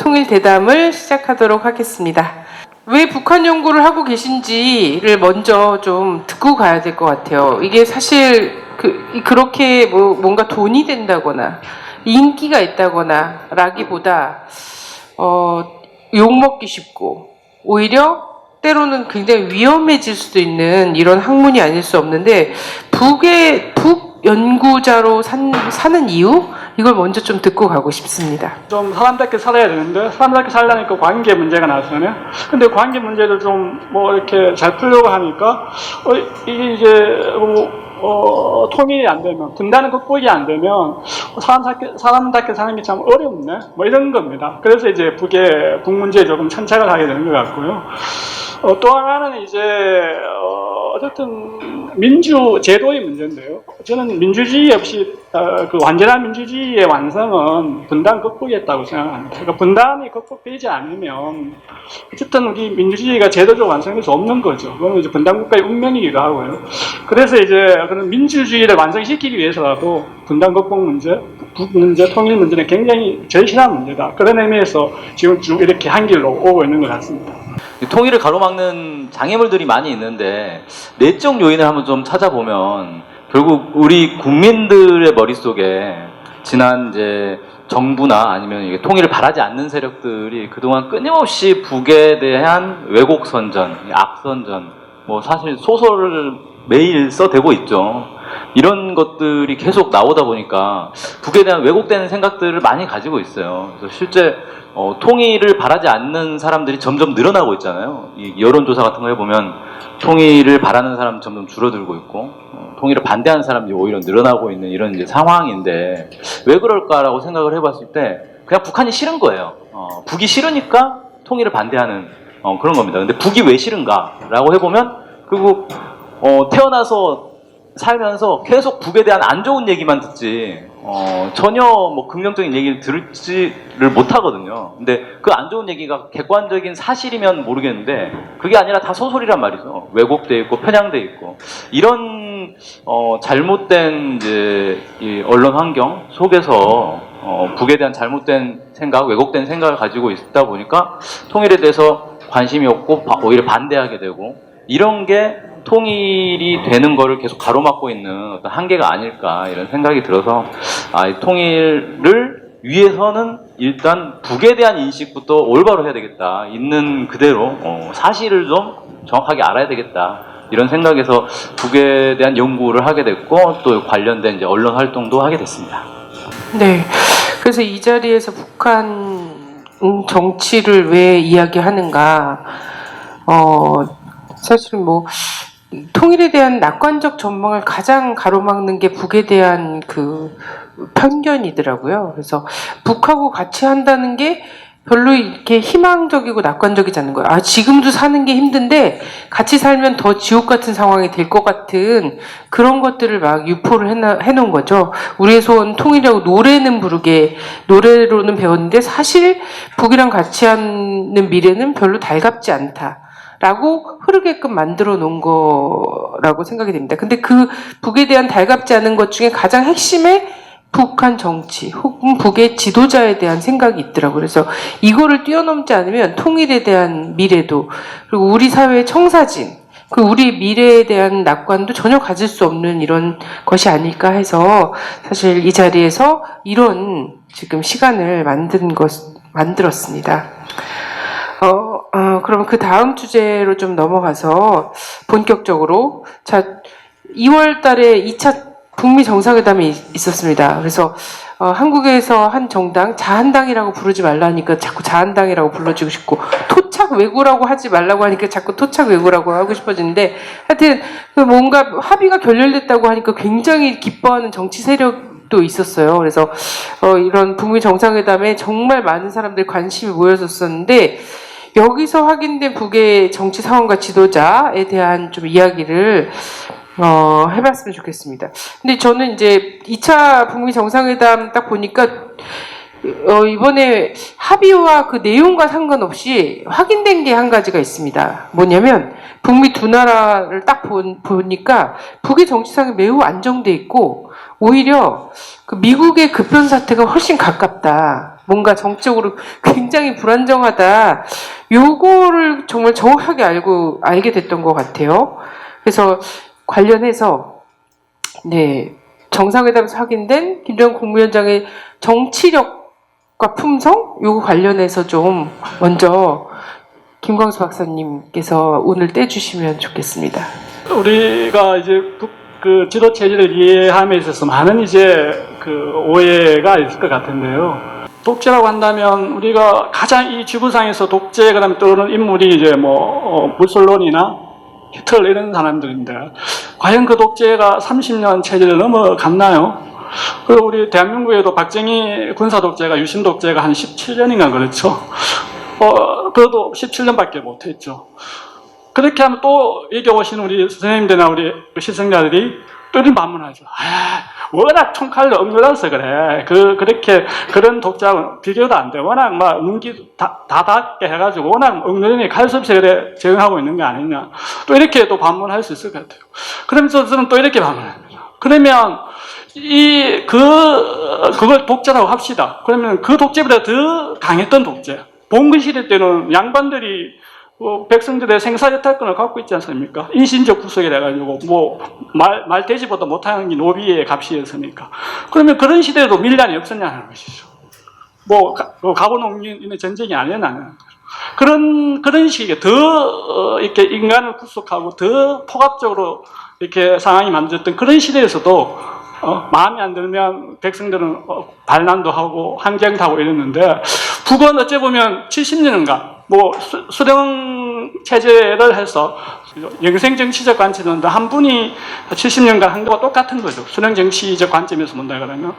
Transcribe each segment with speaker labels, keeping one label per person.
Speaker 1: 통일 대담을 시작하도록 하겠습니다. 왜 북한 연구를 하고 계신지를 먼저 좀 듣고 가야 될 것 같아요. 이게 사실 그렇게 뭔가 돈이 된다거나 인기가 있다거나 라기보다 욕먹기 쉽고 오히려 때로는 굉장히 위험해질 수도 있는 이런 학문이 아닐 수 없는데 북 연구자로 사는 이유? 이걸 먼저 좀 듣고 가고 싶습니다.
Speaker 2: 좀 사람답게 살아야 되는데 사람답게 살려니까 관계 문제가 나서네. 근데 관계 문제를 좀 이렇게 잘 풀려고 하니까 이게 이제 통일이 안 되면, 분단은 극복이 안 되면 사람답게 사는 게 참 어렵네, 이런 겁니다. 그래서 이제 북 문제에 조금 천착을 하게 되는 것 같고요. 또 하나는 이제 어쨌든 민주제도의 문제인데요. 저는 민주주의 없이 그 완전한 민주주의의 완성은 분단 극복이었다고 생각합니다. 그러니까 분단이 극복되지 않으면 어쨌든 우리 민주주의가 제도적으로 완성될 수 없는 거죠. 그건 이제 분단 국가의 운명이기도 하고요. 그래서 이제 그런 민주주의를 완성시키기 위해서라도 분단 극복 문제, 북 문제, 통일 문제는 굉장히 절실한 문제다. 그런 의미에서 지금 쭉 이렇게 한 길로 오고 있는 것 같습니다.
Speaker 3: 통일을 가로막는 장애물들이 많이 있는데 내적 요인을 한번 좀 찾아보면 결국 우리 국민들의 머릿속에 지난 이제 정부나 아니면 이게 통일을 바라지 않는 세력들이 그동안 끊임없이 북에 대한 왜곡 선전, 악선전, 사실 소설을 매일 써대고 있죠. 이런 것들이 계속 나오다 보니까 북에 대한 왜곡되는 생각들을 많이 가지고 있어요. 그래서 실제 통일을 바라지 않는 사람들이 점점 늘어나고 있잖아요. 이 여론조사 같은 거 해보면 통일을 바라는 사람 점점 줄어들고 있고 통일을 반대하는 사람이 오히려 늘어나고 있는 이런 이제 상황인데 왜 그럴까라고 생각을 해봤을 때 그냥 북한이 싫은 거예요. 북이 싫으니까 통일을 반대하는 그런 겁니다. 근데 북이 왜 싫은가라고 해보면 그리고 태어나서 살면서 계속 북에 대한 안 좋은 얘기만 듣지 전혀 긍정적인 얘기를 들지를 못하거든요. 근데 그 안 좋은 얘기가 객관적인 사실이면 모르겠는데 그게 아니라 다 소설이란 말이죠. 왜곡돼 있고 편향돼 있고 이런 잘못된 이제 이 언론 환경 속에서 북에 대한 잘못된 생각, 왜곡된 생각을 가지고 있다 보니까 통일에 대해서 관심이 없고 오히려 반대하게 되고 이런 게 통일이 되는 거를 계속 가로막고 있는 어떤 한계가 아닐까 이런 생각이 들어서 통일을 위해서는 일단 북에 대한 인식부터 올바로 해야 되겠다. 있는 그대로 사실을 좀 정확하게 알아야 되겠다. 이런 생각에서 북에 대한 연구를 하게 됐고 또 관련된 이제 언론 활동도 하게 됐습니다.
Speaker 1: 네. 그래서 이 자리에서 북한 정치를 왜 이야기하는가? 사실 통일에 대한 낙관적 전망을 가장 가로막는 게 북에 대한 그 편견이더라고요. 그래서 북하고 같이 한다는 게 별로 이렇게 희망적이고 낙관적이지 않은 거예요. 지금도 사는 게 힘든데 같이 살면 더 지옥 같은 상황이 될 것 같은 그런 것들을 막 유포를 해놓은 거죠. 우리의 소원 통일이라고 노래로는 배웠는데 사실 북이랑 같이 하는 미래는 별로 달갑지 않다. 라고 흐르게끔 만들어 놓은 거라고 생각이 됩니다. 근데 그 북에 대한 달갑지 않은 것 중에 가장 핵심에 북한 정치 혹은 북의 지도자에 대한 생각이 있더라고요. 그래서 이거를 뛰어넘지 않으면 통일에 대한 미래도 그리고 우리 사회의 청사진 우리 미래에 대한 낙관도 전혀 가질 수 없는 이런 것이 아닐까 해서 사실 이 자리에서 이런 지금 시간을 만들었습니다. 그럼 그 다음 주제로 좀 넘어가서 본격적으로 2월 달에 2차 북미 정상회담이 있었습니다. 그래서 한국에서 한 정당 자한당이라고 부르지 말라니까 자꾸 자한당이라고 불러주고 싶고 토착 외구라고 하지 말라고 하니까 자꾸 토착 외구라고 하고 싶어지는데 하여튼 뭔가 합의가 결렬됐다고 하니까 굉장히 기뻐하는 정치 세력도 있었어요. 그래서 이런 북미 정상회담에 정말 많은 사람들이 관심이 모여졌었는데 여기서 확인된 북의 정치 상황과 지도자에 대한 좀 이야기를 해봤으면 좋겠습니다. 근데 저는 이제 2차 북미 정상회담 딱 보니까 이번에 합의와 그 내용과 상관없이 확인된 게 한 가지가 있습니다. 뭐냐면 북미 두 나라를 딱 보니까 북의 정치상이 매우 안정돼 있고 오히려 그 미국의 급변 사태가 훨씬 가깝다. 뭔가 정적으로 굉장히 불안정하다. 요거를 정말 정확하게 알게 됐던 것 같아요. 그래서 관련해서 네, 정상회담에서 확인된 김정은 국무위원장의 정치력과 품성 요거 관련해서 좀 먼저 김광수 박사님께서 오늘 떼주시면 좋겠습니다.
Speaker 2: 우리가 이제 그 지도 체제를 이해함에 있어서 많은 이제 그 오해가 있을 것 같은데요. 독재라고 한다면 우리가 가장 이 지구상에서 독재 그다음에 떠오르는 인물이 이제 무솔로니나 히틀러 이런 사람들인데 과연 그 독재가 30년 체제를 넘어갔나요? 그리고 우리 대한민국에도 박정희 군사 독재가 유신 독재가 한 17년인가 그렇죠. 그래도 17년밖에 못했죠. 그렇게 하면 또 여기 오신 우리 선생님들이나 우리 시청자들이 또 이런 반문하죠. 워낙 총칼로 억눌러서 그래. 그렇게 그런 독자하고 비교도 안 돼. 워낙 막 눈기 다닫게 해가지고 워낙 억눌리니 갈 수 없이 그래 적응하고 있는 거 아니냐. 또 이렇게 또 반문할 수 있을 것 같아요. 그러면서 저는 또 이렇게 반문합니다. 그러면 그걸 독재라고 합시다. 그러면 그 독재보다 더 강했던 독재. 봉건 시대 때는 양반들이 백성들의 생사여탈권을 갖고 있지 않습니까? 인신적 구속이라 가지고 말돼지보다 못하는 게 노비의 값이었으니까. 그러면 그런 시대에도 밀란이 없었냐는 것이죠. 가보농민의 전쟁이 아니었나는 그런 식의 더 이렇게 인간을 구속하고 더 포괄적으로 이렇게 상황이 만들었던 그런 시대에서도 마음에 안 들면 백성들은 반란도 하고 항쟁도 하고 이랬는데 북은 어째 보면 70년인가 수령 체제를 해서 영생 정치적 관점인데 한 분이 70년간 한 거와 똑같은 거죠. 수령 정치적 관점에서 본다 그러면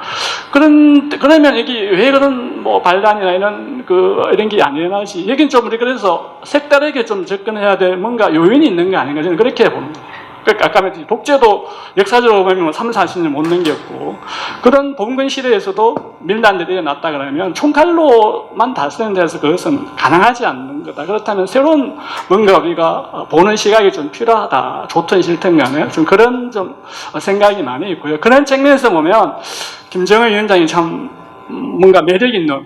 Speaker 2: 그러면 여기 왜 그런 반란이나 이런 게 안 일어나지? 여긴 좀 우리 그래서 색다르게 좀 접근해야 될 뭔가 요인이 있는 거 아닌가 저는 그렇게 봅니다. 아까 말했듯이 독재도 역사적으로 보면 3, 40년 못 넘겼고 그런 봉건 시대에서도 밀란들이 일어났다 그러면 총칼로만 다스리는 데서 그것은 가능하지 않는 거다. 그렇다면 새로운 뭔가 우리가 보는 시각이 좀 필요하다. 좋든 싫든 간에 좀 그런 좀 생각이 많이 있고요. 그런 측면에서 보면 김정은 위원장이 참 뭔가 매력 있는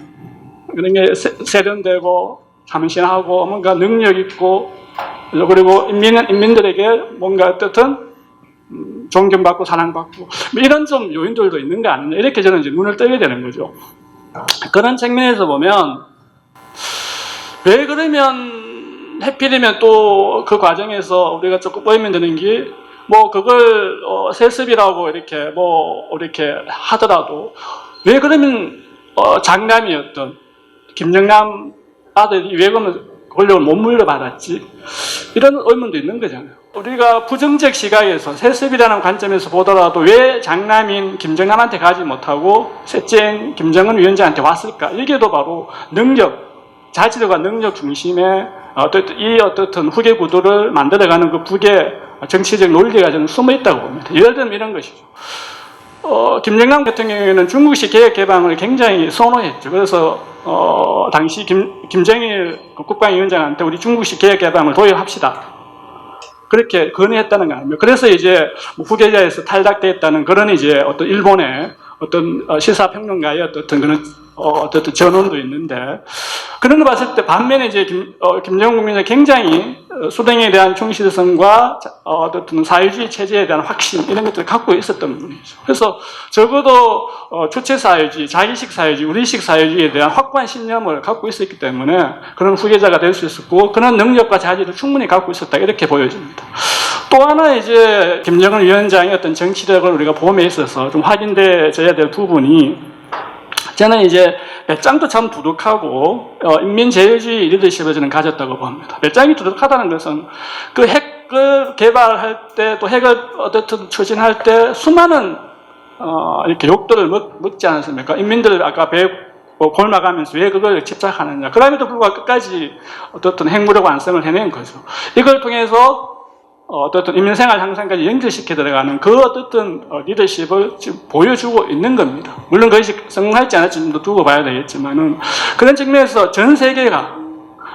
Speaker 2: 그런 게 세련되고 참신하고 뭔가 능력 있고 그리고 인민들에게 뭔가 어떻든 존경받고 사랑받고 이런 좀 요인들도 있는 거 아니냐 이렇게 저는 이제 눈을 뜨게 되는 거죠. 그런 측면에서 보면 왜 그러면 해필이면 또 그 과정에서 우리가 조금 보이면 되는 게 그걸 세습이라고 이렇게 이렇게 하더라도 왜 그러면 장남이었던 김정남 아들이 왜 그러면 권력을 못 물려받았지? 이런 의문도 있는 거잖아요. 우리가 부정적 시각에서 세습이라는 관점에서 보더라도 왜 장남인 김정남한테 가지 못하고 셋째인 김정은 위원장한테 왔을까? 이게도 바로 자질과 능력 중심의 어떻든 후계 구도를 만들어가는 그 북의 정치적 논리가 저는 숨어 있다고 봅니다. 예를 들면 이런 것이죠. 김정남 같은 경우에는 중국식 개혁 개방을 굉장히 선호했죠. 그래서 당시 김정일 국방위원장한테 우리 중국식 개혁 개방을 도입합시다. 그렇게 건의했다는 거 아닙니까? 그래서 이제 후계자에서 탈락됐다는 그런 이제 어떤 일본의 어떤 시사평론가의 어떤 그런 어떤 전원도 있는데 그런 거 봤을 때 반면에 이제 김정은 국민이 굉장히 수령에 대한 충실성과 어떤 사회주의 체제에 대한 확신 이런 것들을 갖고 있었던 분이죠. 그래서 적어도 주체 사회주의, 자기식 사회주의, 우리식 사회주의에 대한 확고한 신념을 갖고 있었기 때문에 그런 후계자가 될 수 있었고 그런 능력과 자질을 충분히 갖고 있었다 이렇게 보여집니다. 또 하나 이제 김정은 위원장의 어떤 정치력을 우리가 봄에 있어서 좀 확인되어야 될 부분이 저는 이제 배짱도 참 두둑하고 인민제일주의 리더십을 저는 가졌다고 봅니다. 배짱이 두둑하다는 것은 그 핵을 개발할 때 또 핵을 어떻든 추진할 때 수많은 이렇게 욕들을 먹지 않았습니까? 인민들 아까 골마가면서 왜 그걸 집착하느냐. 그럼에도 불구하고 끝까지 어떻든 핵무력 완성을 해낸 거죠. 이걸 통해서 어떻든 인민생활 향상까지 연결시켜 들어가는 그 어떻든 리더십을 지금 보여주고 있는 겁니다. 물론 그것이 성공할지 안 할지 좀 더 두고 봐야 되겠지만은 그런 측면에서 전 세계가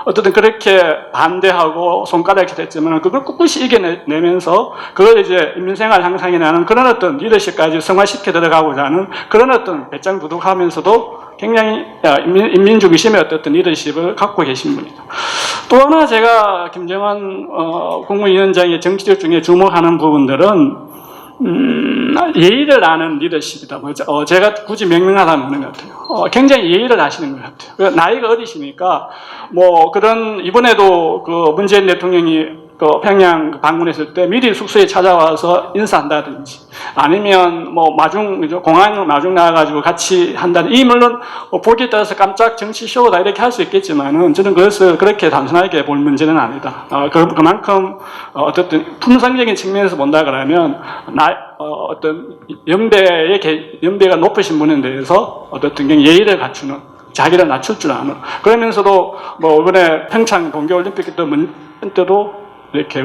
Speaker 2: 어떻든 그렇게 반대하고 손가락이 됐지만 그걸 꿋꿋이 이겨내면서 그걸 이제 인민생활 향상에 나는 그런 어떤 리더십까지 성화시켜 들어가고자 하는 그런 어떤 배짱 두둑하면서도 굉장히 인민중심의 어떤 리더십을 갖고 계신 분이죠. 또 하나 제가 김정은 국무위원장의 정치력 중에 주목하는 부분들은 예의를 아는 리더십이다. 제가 굳이 명명하다면 그런 것 같아요. 굉장히 예의를 아시는 것 같아요. 나이가 어리시니까 그런 이번에도 문재인 대통령이 평양 방문했을 때 미리 숙소에 찾아와서 인사한다든지 아니면 공항으로 마중 나와가지고 같이 한다든지 물론 보기에 따라서 깜짝 정치 쇼다 이렇게 할 수 있겠지만은 저는 그것을 그렇게 단순하게 볼 문제는 아니다. 그만큼 어쨌든 품성적인 측면에서 본다 그러면 어떤 연배가 높으신 분에 대해서 어떤 예의를 갖추는 자기를 낮출 줄 아는 그러면서도 이번에 평창 동계올림픽 때도 이렇게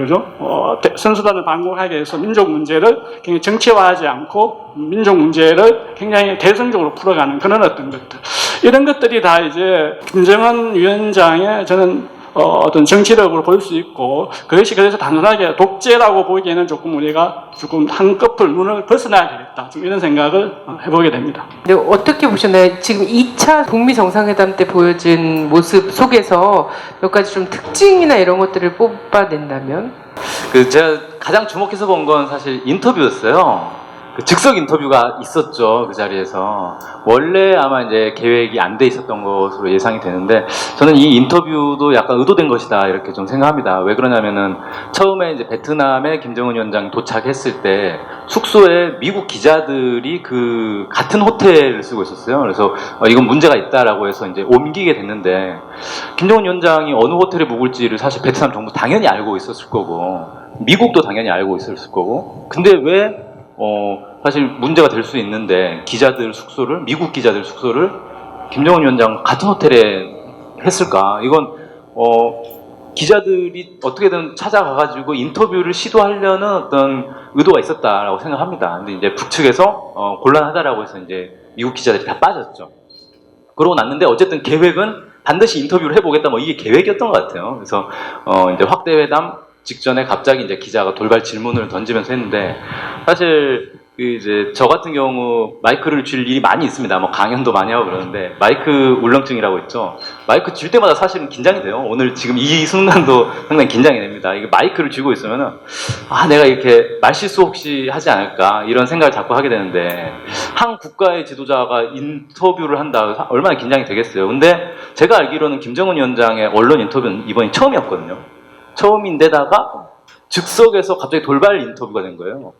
Speaker 2: 선수단을 방문하게 해서 민족 문제를 굉장히 정치화하지 않고 민족 문제를 굉장히 대승적으로 풀어가는 그런 어떤 것들 이런 것들이 다 이제 김정은 위원장의 저는 어떤 정치력으로 볼 수 있고 그것이 그래서 단순하게 독재라고 보기에는 우리가 한꺼풀 눈을 벗어나야 되겠다 이런 생각을 해보게 됩니다.
Speaker 1: 근데 어떻게 보셨나요? 지금 2차 북미 정상회담 때 보여진 모습 속에서 몇 가지 좀 특징이나 이런 것들을 뽑아낸다면?
Speaker 3: 제가 가장 주목해서 본 건 사실 인터뷰였어요. 즉석 인터뷰가 있었죠, 그 자리에서. 원래 아마 이제 계획이 안 돼 있었던 것으로 예상이 되는데, 저는 이 인터뷰도 약간 의도된 것이다, 이렇게 좀 생각합니다. 왜 그러냐면은, 처음에 이제 베트남에 김정은 위원장이 도착했을 때, 숙소에 미국 기자들이 같은 호텔을 쓰고 있었어요. 그래서, 이건 문제가 있다라고 해서 이제 옮기게 됐는데, 김정은 위원장이 어느 호텔에 묵을지를 사실 베트남 정부 당연히 알고 있었을 거고, 미국도 당연히 알고 있었을 거고, 근데 왜 사실 문제가 될 수 있는데 미국 기자들 숙소를 김정은 위원장 같은 호텔에 했을까? 이건 기자들이 어떻게든 찾아가가지고 인터뷰를 시도하려는 어떤 의도가 있었다라고 생각합니다. 근데 이제 북측에서 곤란하다라고 해서 이제 미국 기자들이 다 빠졌죠. 그러고 났는데 어쨌든 계획은 반드시 인터뷰를 해보겠다. 이게 계획이었던 것 같아요. 그래서 이제 확대회담 직전에 갑자기 이제 기자가 돌발 질문을 던지면서 했는데 사실 이제 저 같은 경우 마이크를 쥘 일이 많이 있습니다. 강연도 많이 하고 그러는데 마이크 울렁증이라고 있죠. 마이크 쥘 때마다 사실은 긴장이 돼요. 오늘 지금 이 순간도 상당히 긴장이 됩니다. 이게 마이크를 쥐고 있으면은 내가 이렇게 말실수 혹시 하지 않을까 이런 생각을 자꾸 하게 되는데 한 국가의 지도자가 인터뷰를 한다 얼마나 긴장이 되겠어요. 근데 제가 알기로는 김정은 위원장의 언론 인터뷰는 이번이 처음이었거든요. 처음인데다가 즉석에서 갑자기 돌발 인터뷰가 된 거예요.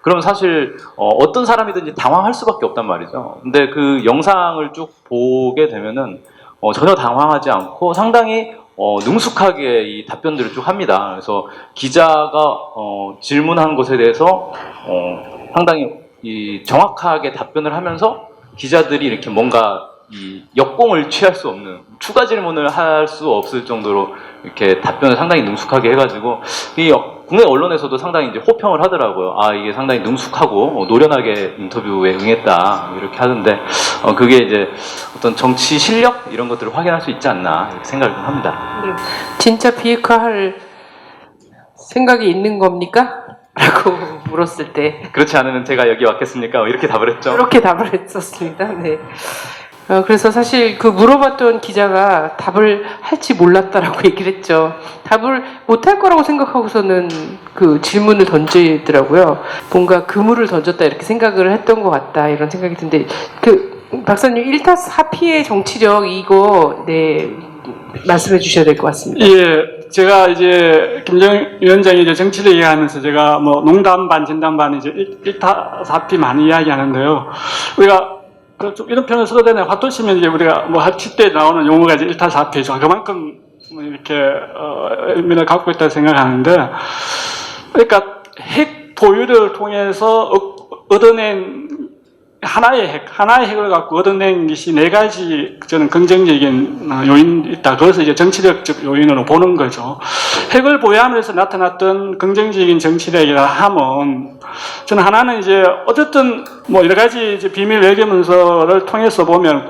Speaker 3: 그러면 사실 어떤 사람이든지 당황할 수밖에 없단 말이죠. 근데 그 영상을 쭉 보게 되면은 전혀 당황하지 않고 상당히 능숙하게 이 답변들을 쭉 합니다. 그래서 기자가 질문한 것에 대해서 상당히 정확하게 답변을 하면서 기자들이 이렇게 뭔가 이 역공을 취할 수 없는 추가 질문을 할 수 없을 정도로 이렇게 답변을 상당히 능숙하게 해가지고 이 국내 언론에서도 상당히 이제 호평을 하더라고요. 이게 상당히 능숙하고 노련하게 인터뷰에 응했다 이렇게 하던데 그게 이제 어떤 정치 실력 이런 것들을 확인할 수 있지 않나 이렇게 생각을 합니다.
Speaker 1: 진짜 비핵화할 생각이 있는 겁니까? 라고 물었을 때
Speaker 3: 그렇지 않으면 제가 여기 왔겠습니까? 이렇게 답을 했죠.
Speaker 1: 이렇게 답을 했었습니다. 네. 그래서 사실 물어봤던 기자가 답을 할지 몰랐다라고 얘기를 했죠. 답을 못할 거라고 생각하고서는 질문을 던지더라고요. 뭔가 그물을 던졌다 이렇게 생각을 했던 것 같다 이런 생각이 드는데 박사님 1-4피의 정치력 이거 말씀해 주셔야 될 것 같습니다.
Speaker 2: 예, 제가 이제 김정은 위원장이 이제 정치를 이야기하면서 제가 농담 반 진담 반 이제 1-4피 많이 이야기하는데요. 우리가 이런 표현을 써도 되나요? 화토치면 이제 우리가 합칠 때 나오는 용어가 이제 1-4피죠. 그만큼 이렇게 의미를 갖고 있다고 생각하는데, 그러니까 핵 보유를 통해서 얻어낸 하나의 핵을 갖고 얻어낸 것이 4가지 저는 긍정적인 요인이 있다. 그것을 이제 정치력적 요인으로 보는 거죠. 핵을 보유하면서 나타났던 긍정적인 정치력이라 하면 저는 하나는 이제 어쨌든 여러 가지 이제 비밀 외교 문서를 통해서 보면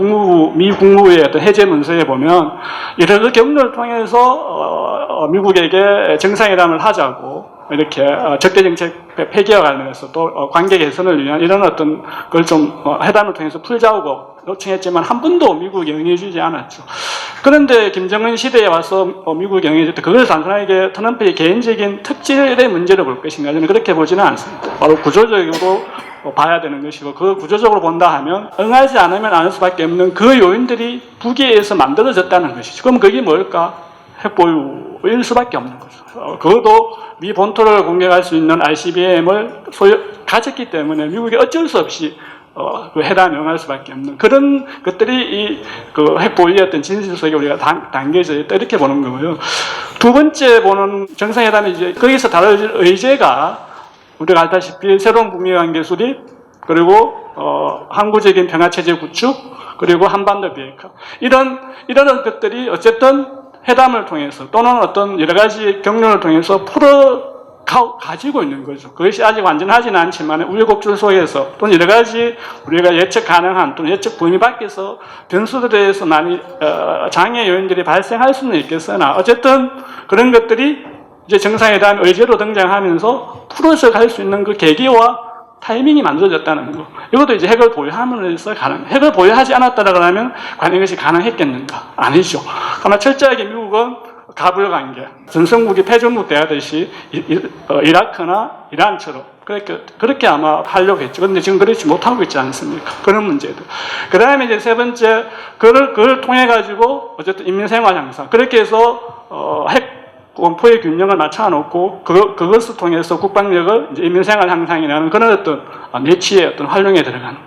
Speaker 2: 미 국무부의 어떤 해제 문서에 보면 여러 경로를 통해서 미국에게 정상회담을 하자고 이렇게 적대 정책 폐기와 관련해서 또 관계 개선을 위한 이런 어떤 걸 좀 회담을 통해서 풀자고 요청했지만 한 번도 미국이 응해주지 않았죠. 그런데 김정은 시대에 와서 미국이 응해줬다. 그걸 단순하게 트럼프의 개인적인 특질의 문제로 볼 것인가 저는 그렇게 보지는 않습니다. 바로 구조적으로 봐야 되는 것이고 그 구조적으로 본다 하면 응하지 않으면 안 할 수밖에 없는 그 요인들이 북에서 만들어졌다는 것이죠. 그럼 그게 뭘까? 핵보유일 수밖에 없는 거죠. 그것도 미 본토를 공격할 수 있는 ICBM을 가졌기 때문에 미국이 어쩔 수 없이 그 회담에 응할 수밖에 없는 그런 것들이 그 핵보유의 어떤 진실 속에 우리가 담겨져 있다 이렇게 보는 거고요. 두 번째 보는 정상회담이 이제 거기서 다룰 의제가 우리가 알다시피 새로운 북미 관계 수립 그리고 항구적인 평화체제 구축 그리고 한반도 비핵화 이런 것들이 어쨌든 회담을 통해서 또는 어떤 여러 가지 경로를 통해서 가지고 있는 거죠. 그것이 아직 완전하지는 않지만 우여곡절 속에서 또는 여러 가지 우리가 예측 가능한 또는 예측 범위 밖에서 변수들에서 많이 장애 요인들이 발생할 수는 있겠으나 어쨌든 그런 것들이 이제 정상회담 의제로 등장하면서 풀어서 갈 수 있는 그 계기와 타이밍이 만들어졌다는 거. 이것도 이제 핵을 보유함으로써 핵을 보유하지 않았다라 그러면 과연 이것이 가능했겠는가? 아니죠. 아마 철저하게 미국은 가불 관계, 전성국이 패전국 대하듯이 이라크나 이란처럼 그렇게 아마 하려고 했죠. 그런데 지금 그렇지 못하고 있지 않습니까? 그런 문제들. 그 다음에 이제 세 번째, 그걸 통해가지고 어쨌든 인민생활 향상. 그렇게 해서, 핵 원포의 균형을 맞춰놓고 그것을 통해서 국방력을 이제 인민생활 향상이라는 그런 어떤 내치의 어떤 활용에 들어가는 거.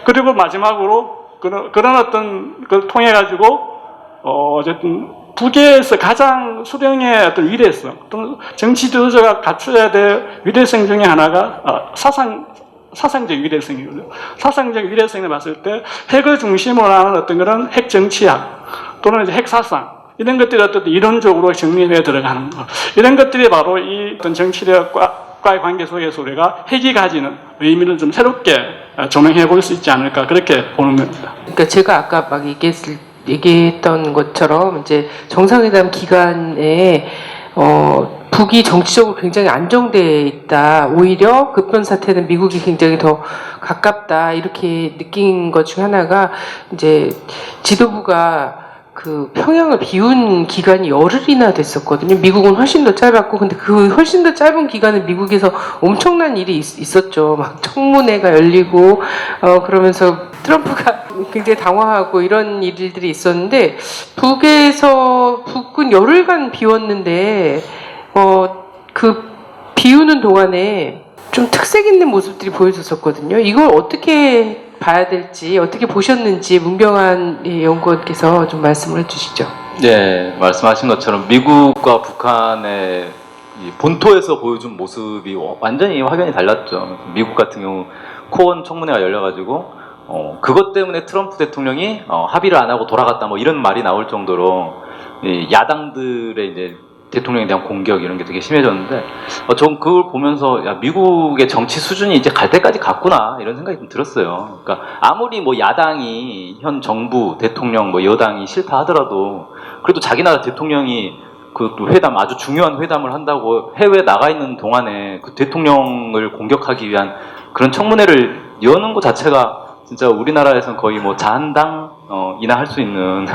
Speaker 2: 그리고 마지막으로 그런 어떤 걸 통해가지고, 어쨌든 북에서 가장 수령의 어떤 위대성, 또는 정치 지도자가 갖춰야 될 위대성 중에 하나가 사상적 위대성이거든요. 사상적 위대성을 봤을 때 핵을 중심으로 하는 어떤 그런 핵 정치학 또는 이제 핵 사상 이런 것들이 어떤 이론적으로 정리해 들어가는 것 이런 것들이 바로 이 어떤 정치력과의 관계 속에서 우리가 핵이 가지는 의미를 좀 새롭게 조명해 볼 수 있지 않을까 그렇게 보는 겁니다.
Speaker 1: 그러니까 제가 아까 막 얘기했던 것처럼 이제 정상회담 기간에 북이 정치적으로 굉장히 안정돼 있다. 오히려 급변 사태는 미국이 굉장히 더 가깝다. 이렇게 느낀 것 중 하나가 이제 지도부가 그 평양을 비운 기간이 열흘이나 됐었거든요. 미국은 훨씬 더 짧았고, 근데 그 훨씬 더 짧은 기간에 미국에서 엄청난 일이 있었죠. 막 청문회가 열리고, 그러면서 트럼프가 굉장히 당황하고 이런 일들이 있었는데, 북은 열흘간 비웠는데, 그 비우는 동안에 좀 특색 있는 모습들이 보여줬었거든요. 이걸 어떻게 봐야 될지 어떻게 보셨는지 문경환 연구원께서 좀 말씀을 해주시죠.
Speaker 3: 네, 말씀하신 것처럼 미국과 북한의 이 본토에서 보여준 모습이 완전히 확연히 달랐죠. 미국 같은 경우 코원 청문회가 열려가지고 그것 때문에 트럼프 대통령이 합의를 안 하고 돌아갔다 뭐 이런 말이 나올 정도로 이 야당들의 이제 대통령에 대한 공격 이런 게 되게 심해졌는데 전 그걸 보면서 야, 미국의 정치 수준이 이제 갈 때까지 갔구나 이런 생각이 좀 들었어요. 그러니까 아무리 뭐 야당이 현 정부 대통령 뭐 여당이 싫다 하더라도 그래도 자기 나라 대통령이 그 회담 아주 중요한 회담을 한다고 해외에 나가 있는 동안에 그 대통령을 공격하기 위한 그런 청문회를 여는 것 자체가 진짜 우리나라에서는 거의 뭐 자한당이나 할 수 있는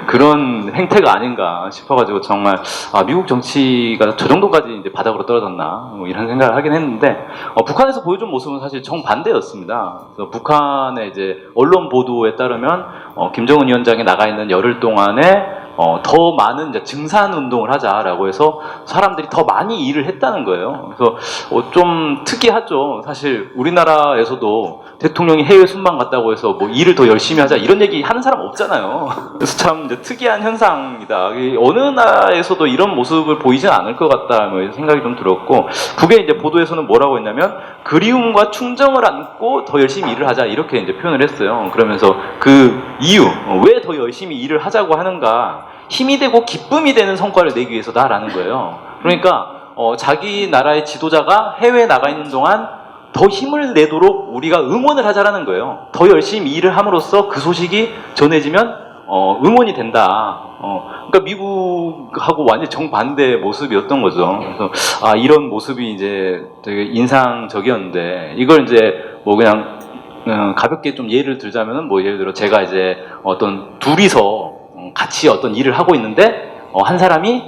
Speaker 3: 그런 행태가 아닌가 싶어가지고 정말 미국 정치가 저 정도까지 이제 바닥으로 떨어졌나 뭐 이런 생각을 하긴 했는데 북한에서 보여준 모습은 사실 정반대였습니다. 그래서 북한의 이제 언론 보도에 따르면 김정은 위원장이 나가 있는 열흘 동안에 더 많은 이제 증산 운동을 하자라고 해서 사람들이 더 많이 일을 했다는 거예요. 그래서 좀 특이하죠. 사실 우리나라에서도 대통령이 해외 순방 갔다고 해서 뭐 일을 더 열심히 하자 이런 얘기 하는 사람 없잖아요. 그래서 참 이제 특이한 현상이다. 어느 나라에서도 이런 모습을 보이진 않을 것 같다. 뭐 이런 생각이 좀 들었고 북의 이제 보도에서는 뭐라고 했냐면 그리움과 충정을 안고 더 열심히 일을 하자 이렇게 이제 표현을 했어요. 그러면서 그 이유 왜 더 열심히 일을 하자고 하는가 힘이 되고 기쁨이 되는 성과를 내기 위해서다라는 거예요. 그러니까 자기 나라의 지도자가 해외에 나가 있는 동안 더 힘을 내도록 우리가 응원을 하자라는 거예요. 더 열심히 일을 함으로써 그 소식이 전해지면 응원이 된다. 그러니까 미국하고 완전 정반대 모습이었던 거죠. 그래서 이런 모습이 이제 되게 인상적이었는데 이걸 이제 뭐 그냥 가볍게 좀 예를 들자면은 뭐 예를 들어 제가 이제 어떤 둘이서 같이 어떤 일을 하고 있는데 한 사람이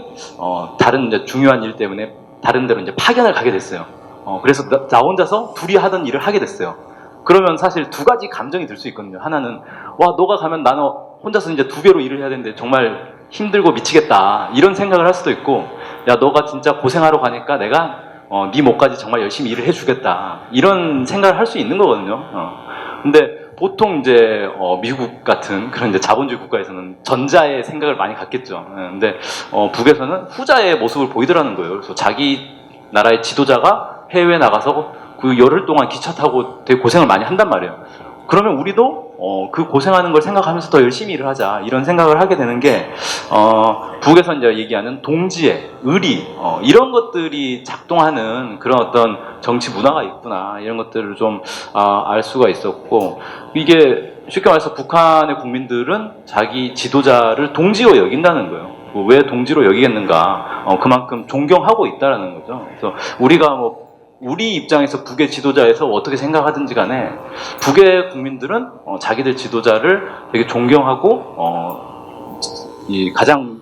Speaker 3: 다른 이제 중요한 일 때문에 다른 데로 이제 파견을 가게 됐어요. 그래서 나 혼자서 둘이 하던 일을 하게 됐어요. 그러면 사실 두 가지 감정이 들 수 있거든요. 하나는 너가 가면 나는 혼자서 이제 두 배로 일을 해야 되는데 정말 힘들고 미치겠다 이런 생각을 할 수도 있고, 야 너가 진짜 고생하러 가니까 내가 네 목까지 정말 열심히 일을 해주겠다 이런 생각을 할 수 있는 거거든요. 근데 보통 이제 미국 같은 그런 이제 자본주의 국가에서는 전자의 생각을 많이 갖겠죠. 근데 북에서는 후자의 모습을 보이더라는 거예요. 그래서 자기 나라의 지도자가 해외에 나가서 그 열흘 동안 기차 타고 되게 고생을 많이 한단 말이에요. 그러면 우리도 그 고생하는 걸 생각하면서 더 열심히 일을 하자 이런 생각을 하게 되는 게 북에서 이제 얘기하는 동지애, 의리 이런 것들이 작동하는 그런 어떤 정치 문화가 있구나 이런 것들을 좀 알 수가 있었고, 이게 쉽게 말해서 북한의 국민들은 자기 지도자를 동지로 여긴다는 거예요. 왜 동지로 여기겠는가? 그만큼 존경하고 있다라는 거죠. 그래서 우리가 우리 입장에서 북의 지도자에서 어떻게 생각하든지 간에 북의 국민들은 자기들 지도자를 되게 존경하고 이 가장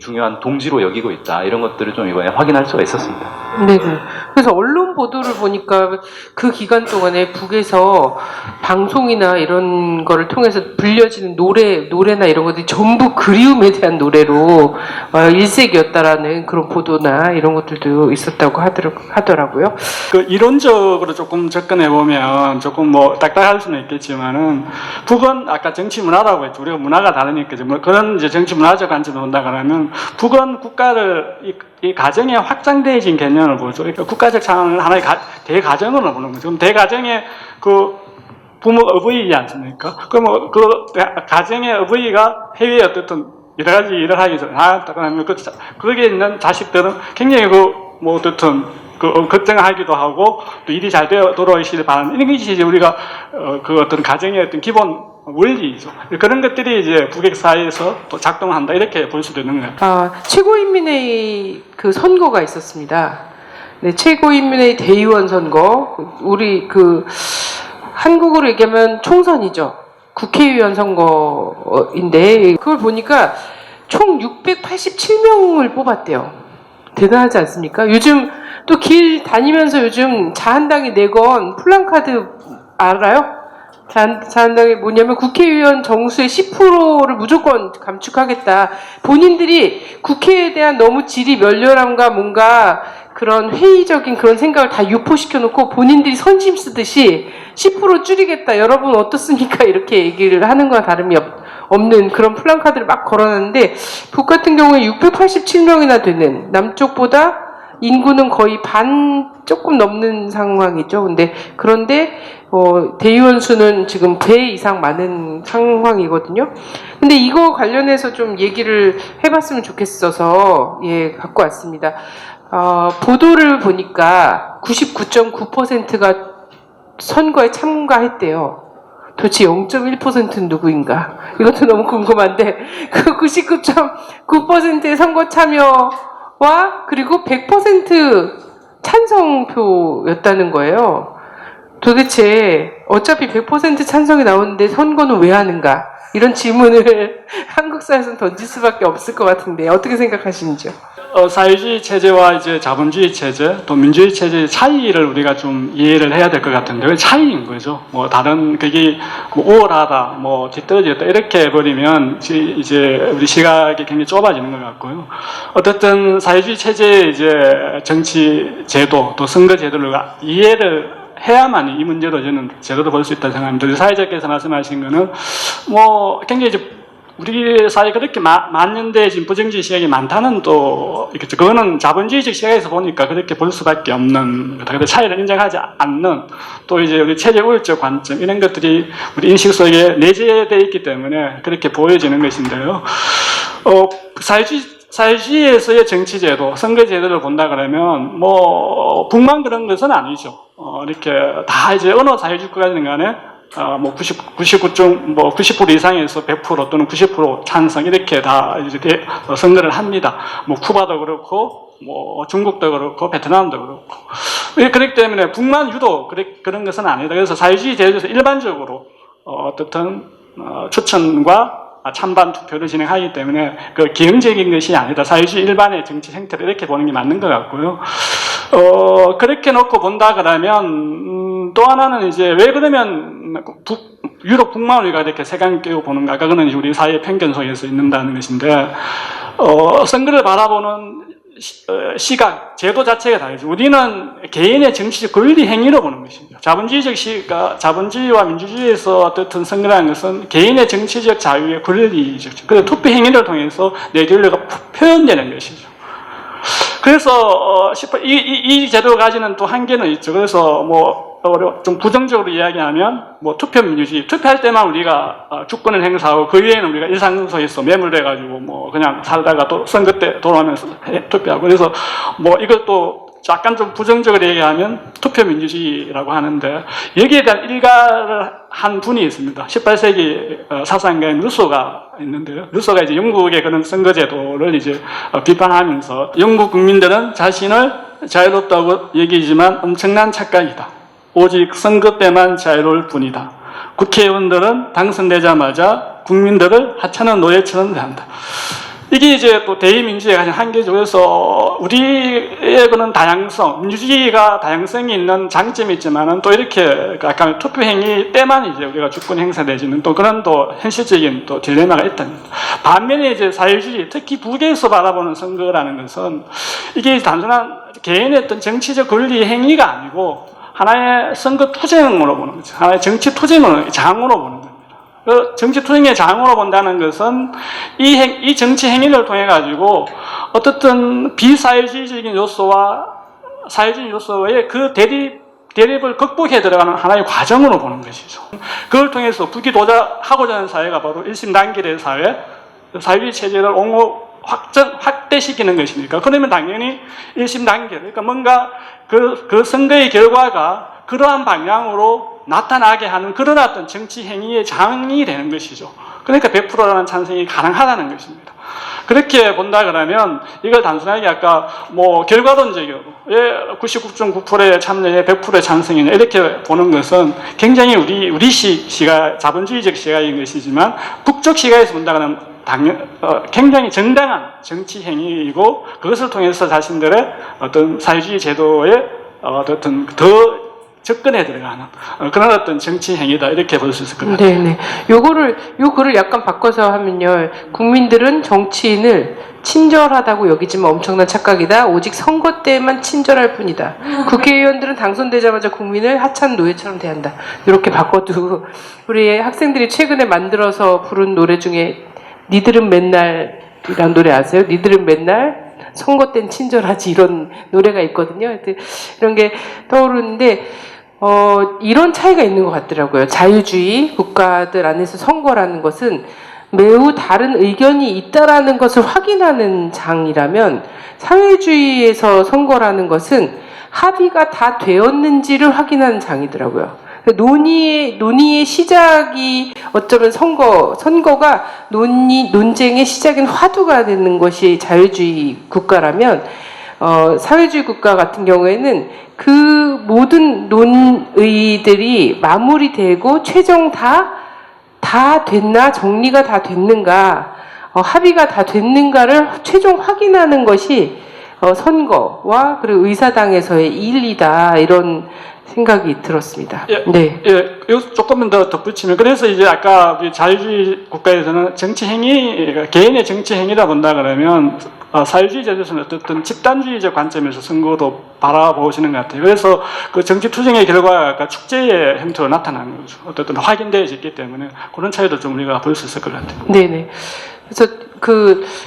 Speaker 3: 중요한 동지로 여기고 있다 이런 것들을 좀 이번에 확인할 수가 있었습니다.
Speaker 1: 네. 그래서 언론 보도를 보니까 그 기간 동안에 북에서 방송이나 이런 거를 통해서 불려지는 노래나 이런 것들이 전부 그리움에 대한 노래로 일색이었다라는 그런 보도나 이런 것들도 있었다고 하더라고요.
Speaker 2: 그 이론적으로 조금 접근해 보면 조금 뭐 딱딱할 수는 있겠지만은 북은 아까 정치 문화라고 했죠. 우리가 문화가 다르니까 뭐 그런 이제 정치 문화적 관점으로 본다 그러면 북은 국가를 이 가정의 확장되어진 개념을 보죠. 그러니까 국가적 상황을 하나의 대가정으로 보는 거죠. 그럼 대가정의 그 부모 어부이지 않습니까? 그럼 그 가정의 어부이가 해외에 어떻든 여러 가지 일을 하기 전에 그러면 거기에 있는 자식들은 굉장히 뭐 어떻든 걱정하기도 하고 또 일이 잘 돌아오시길 바라는 이런 것이 이제 우리가 그 어떤 가정의 어떤 기본 원리죠. 그런 것들이 이제 북핵 사회에서 또 작동한다 이렇게 볼 수도 있는 거예요.
Speaker 1: 최고인민회의 그 선거가 있었습니다. 네, 최고인민회의 대의원 선거. 우리 한국으로 얘기하면 총선이죠. 국회의원 선거인데 그걸 보니까 총 687명을 뽑았대요. 대단하지 않습니까? 요즘 또 길 다니면서 요즘 자한당이 내건 플랜카드 알아요? 자한당이 뭐냐면 국회의원 정수의 10%를 무조건 감축하겠다. 본인들이 국회에 대한 너무 질이 멸렬함과 뭔가 그런 회의적인 그런 생각을 다 유포시켜 놓고 본인들이 선심 쓰듯이 10% 줄이겠다. 여러분 어떻습니까? 이렇게 얘기를 하는 거와 다름이 없는 그런 플랜카드를 막 걸어놨는데 북 같은 경우에 687명이나 되는, 남쪽보다 인구는 거의 반 조금 넘는 상황이죠. 그런데 대의원 수는 지금 배 이상 많은 상황이거든요. 근데 이거 관련해서 좀 얘기를 해봤으면 좋겠어서 갖고 왔습니다. 보도를 보니까 99.9%가 선거에 참가했대요. 도대체 0.1%는 누구인가? 이것도 너무 궁금한데 그 99.9%의 선거 참여와 그리고 100% 찬성표였다는 거예요. 도대체 어차피 100% 찬성이 나오는데 선거는 왜 하는가? 이런 질문을 한국 사회에서는 던질 수밖에 없을 것 같은데 어떻게 생각하시는지요?
Speaker 2: 사회주의 체제와 이제 자본주의 체제, 또 민주주의 체제의 차이를 우리가 좀 이해를 해야 될 것 같은데, 그 차이인 거죠. 뭐 다른 그게 뭐 우월하다, 뭐 뒤떨어지겠다 이렇게 해버리면 이제 우리 시각이 굉장히 좁아지는 것 같고요. 어쨌든 사회주의 체제의 이제 정치 제도, 또 선거 제도를 이해를 해야만 이 문제도 저는 제대로 볼 수 있다고 생각합니다. 사회자께서 말씀하신 거는 뭐 굉장히 이제 우리 사회에 그렇게 만연돼 지금 부정주의 시각이 많다는 또 있겠죠. 그거는 자본주의적 시각에서 보니까 그렇게 볼 수밖에 없는 거다. 차이를 인정하지 않는 또 이제 우리 체제 우월적 관점 이런 것들이 우리 인식 속에 내재되어 있기 때문에 그렇게 보여지는 것인데요. 사회주의에서의 정치제도, 선거제도를 본다 그러면 뭐 북만 그런 것은 아니죠. 이렇게 다 이제 어느 사회주의 국가든 간에 뭐 90% 이상에서 100% 또는 90% 찬성 이렇게 다 이제 선거를 합니다. 뭐 쿠바도 그렇고 뭐 중국도 그렇고 베트남도 그렇고 그렇기 때문에 북만 유독 그런 것은 아니다. 그래서 사회주의 제도에서 일반적으로 어떻든 추천과 찬반 투표를 진행하기 때문에 그 기형적인 것이 아니다. 사회주의 일반의 정치 행태를 이렇게 보는 게 맞는 것 같고요. 그렇게 놓고 본다 그러면 또 하나는 이제 왜 그러면 유럽 북만 우리가 이렇게 색안을 끼고 보는가? 그거는 우리 사회 편견 속에서 있는다는 것인데 선거를 바라보는 시각, 제도 자체가 다르죠. 우리는 개인의 정치적 권리 행위로 보는 것입니다. 자본주의와 민주주의에서 어떻든 선거라는 것은 개인의 정치적 자유의 권리이죠. 그래서 투표 행위를 통해서 내 권리가 표현되는 것이죠. 그래서 이 제도가 가지는 또 한계는 있죠. 그래서 좀 부정적으로 이야기하면 투표 민주주의, 투표할 때만 우리가 주권을 행사하고 그 외에는 우리가 일상에서 매몰돼가지고 그냥 살다가 또 선거 때 돌아오면서 투표하고 그래서 이것도 약간 좀 부정적으로 얘기하면 투표 민주주의라고 하는데 여기에 대한 일가를 한 분이 있습니다. 18세기 사상가인 루소가 있는데요. 루소가 이제 영국의 그런 선거제도를 이제 비판하면서 영국 국민들은 자신을 자유롭다고 여기지만 엄청난 착각이다. 오직 선거 때만 자유로울 뿐이다. 국회의원들은 당선되자마자 국민들을 하찮은 노예처럼 대한다. 이게 이제 또 대의민주주의의 가장 한계죠. 그래서 우리의 그런 다양성, 민주주의가 다양성이 있는 장점이 있지만은 또 이렇게 약간 투표행위 때만 이제 우리가 주권 행사되지는 또 그런 또 현실적인 또 딜레마가 있다는 겁니다. 반면에 이제 사회주의, 특히 북에서 바라보는 선거라는 것은 이게 단순한 개인의 어떤 정치적 권리 행위가 아니고 하나의 선거 투쟁으로 보는 거죠. 하나의 정치 투쟁으로, 장으로 보는 겁니다. 그 정치 투쟁의 장으로 본다는 것은 이 정치 행위를 통해 가지고 어떻든 비사회주의적인 요소와 사회주의 요소의 그 대립을 극복해 들어가는 하나의 과정으로 보는 것이죠. 그걸 통해서 북이 도달하고자 하는 사회가 바로 일심단결의 사회, 사회주의 체제를 확대시키는 것이니까. 그러면 당연히 일심단결, 그러니까 뭔가 그 선거의 결과가 그러한 방향으로 나타나게 하는 그런 어떤 정치 행위의 장이 되는 것이죠. 그러니까 100%라는 찬성이 가능하다는 것입니다. 그렇게 본다 그러면 이걸 단순하게 아까 결과론적으로 왜 99.9%의 참여에 100%의 찬성이냐 이렇게 보는 것은 굉장히 우리식 시각, 자본주의적 시각인 것이지만 북쪽 시각에서 본다 그러면 굉장히 정당한 정치 행위이고 그것을 통해서 자신들의 어떤 사회주의 제도에 어떤 더 접근해 들어가는 그런 어떤 정치 행위다 이렇게 볼 수 있을 것 같아요.
Speaker 1: 네네. 요 글을 약간 바꿔서 하면요. 국민들은 정치인을 친절하다고 여기지만 엄청난 착각이다. 오직 선거 때만 친절할 뿐이다. 국회의원들은 당선되자마자 국민을 하찮은 노예처럼 대한다. 이렇게 바꿔도 우리 학생들이 최근에 만들어서 부른 노래 중에 니들은 맨날이란 노래 아세요? 니들은 맨날 선거 땐 친절하지 이런 노래가 있거든요. 이런 게 떠오르는데 이런 차이가 있는 것 같더라고요. 자유주의 국가들 안에서 선거라는 것은 매우 다른 의견이 있다라는 것을 확인하는 장이라면 사회주의에서 선거라는 것은 합의가 다 되었는지를 확인하는 장이더라고요. 논의의 시작이 어쩌면 선거가 논쟁의 시작인 화두가 되는 것이 자유주의 국가라면 사회주의 국가 같은 경우에는 그 모든 논의들이 마무리되고 최종 다 됐나 정리가 다 됐는가 합의가 다 됐는가를 최종 확인하는 것이 선거와 그리고 의사당에서의 일이다 이런 생각이 들었습니다. 네.
Speaker 2: 조금만 더 덧붙이면 그래서 이제 아까 자유주의 국가에서는 정치 행위, 개인의 정치 행위라 본다 그러면 사회주의 제도에서는 어쨌든 집단주의적 관점에서 선거도 바라보시는 것 같아요. 그래서 그 정치 투쟁의 결과가 축제의 형태로 나타나는 거죠. 어쨌든 확인되어졌기 때문에 그런 차이도 좀 우리가 볼 수 있을 것 같아요.
Speaker 1: 네네. 그래서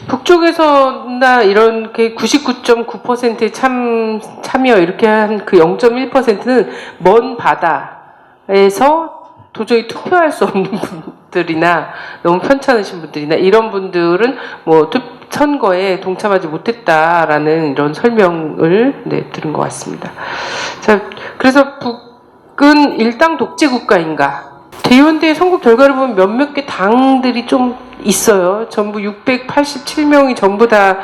Speaker 1: 북쪽에서나 이런 99.9%의 참여 이렇게 한 그 0.1%는 먼 바다에서 도저히 투표할 수 없는 분들이나 너무 편찮으신 분들이나 이런 분들은 선거에 동참하지 못했다라는 이런 설명을 들은 것 같습니다. 자, 그래서 북은 일당 독재 국가인가? 대의원대 선거 결과를 보면 몇몇 개 당들이 좀 있어요. 전부 687명이 전부 다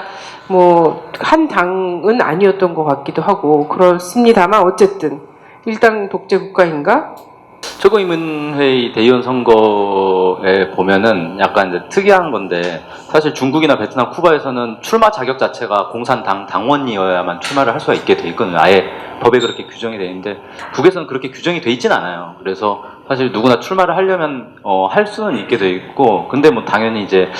Speaker 1: 뭐 한 당은 아니었던 것 같기도 하고 그렇습니다만 어쨌든 일당 독재 국가인가?
Speaker 3: 최고인민회의 대의원 선거에 보면은 약간 이제 특이한 건데 사실 중국이나 베트남, 쿠바에서는 출마 자격 자체가 공산당 당원이어야만 출마를 할 수가 있게 돼 있거든요. 아예 법에 그렇게 규정이 돼 있는데 북에서는 그렇게 규정이 돼 있진 않아요. 그래서 사실 누구나 출마를 하려면 할 수는 있게 돼 있고 근데 뭐 당연히 이제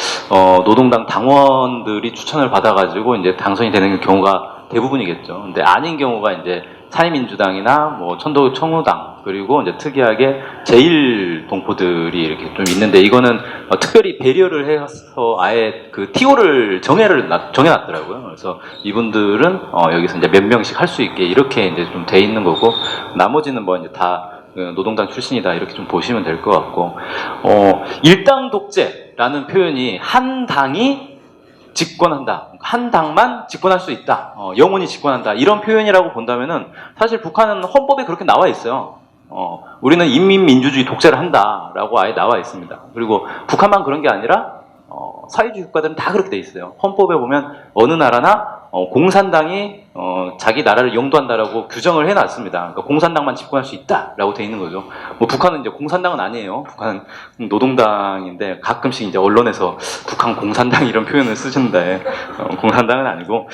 Speaker 3: 노동당 당원들이 추천을 받아가지고 이제 당선이 되는 경우가 대부분이겠죠. 근데 아닌 경우가 이제 사회민주당이나 뭐 청우당 그리고 이제 특이하게 제1동포들이 이렇게 좀 있는데 이거는 특별히 배려를 해서 아예 그 TO를 정해놨더라고요. 그래서 이분들은 여기서 이제 몇 명씩 할 수 있게 이렇게 이제 좀 돼 있는 거고 나머지는 뭐 이제 다 노동당 출신이다 이렇게 좀 보시면 될 것 같고 일당 독재라는 표현이 한 당이 집권한다. 한 당만 집권할 수 있다. 영원히 집권한다. 이런 표현이라고 본다면은 사실 북한은 헌법에 그렇게 나와 있어요. 우리는 인민민주주의 독재를 한다라고 아예 나와 있습니다. 그리고 북한만 그런 게 아니라 사회주의 국가들은 다 그렇게 돼 있어요. 헌법에 보면 어느 나라나 공산당이 자기 나라를 영도한다라고 규정을 해놨습니다. 그러니까 공산당만 집권할 수 있다라고 돼 있는 거죠. 뭐 북한은 이제 공산당은 아니에요. 북한은 노동당인데 가끔씩 이제 언론에서 북한 공산당 이런 표현을 쓰시는데 공산당은 아니고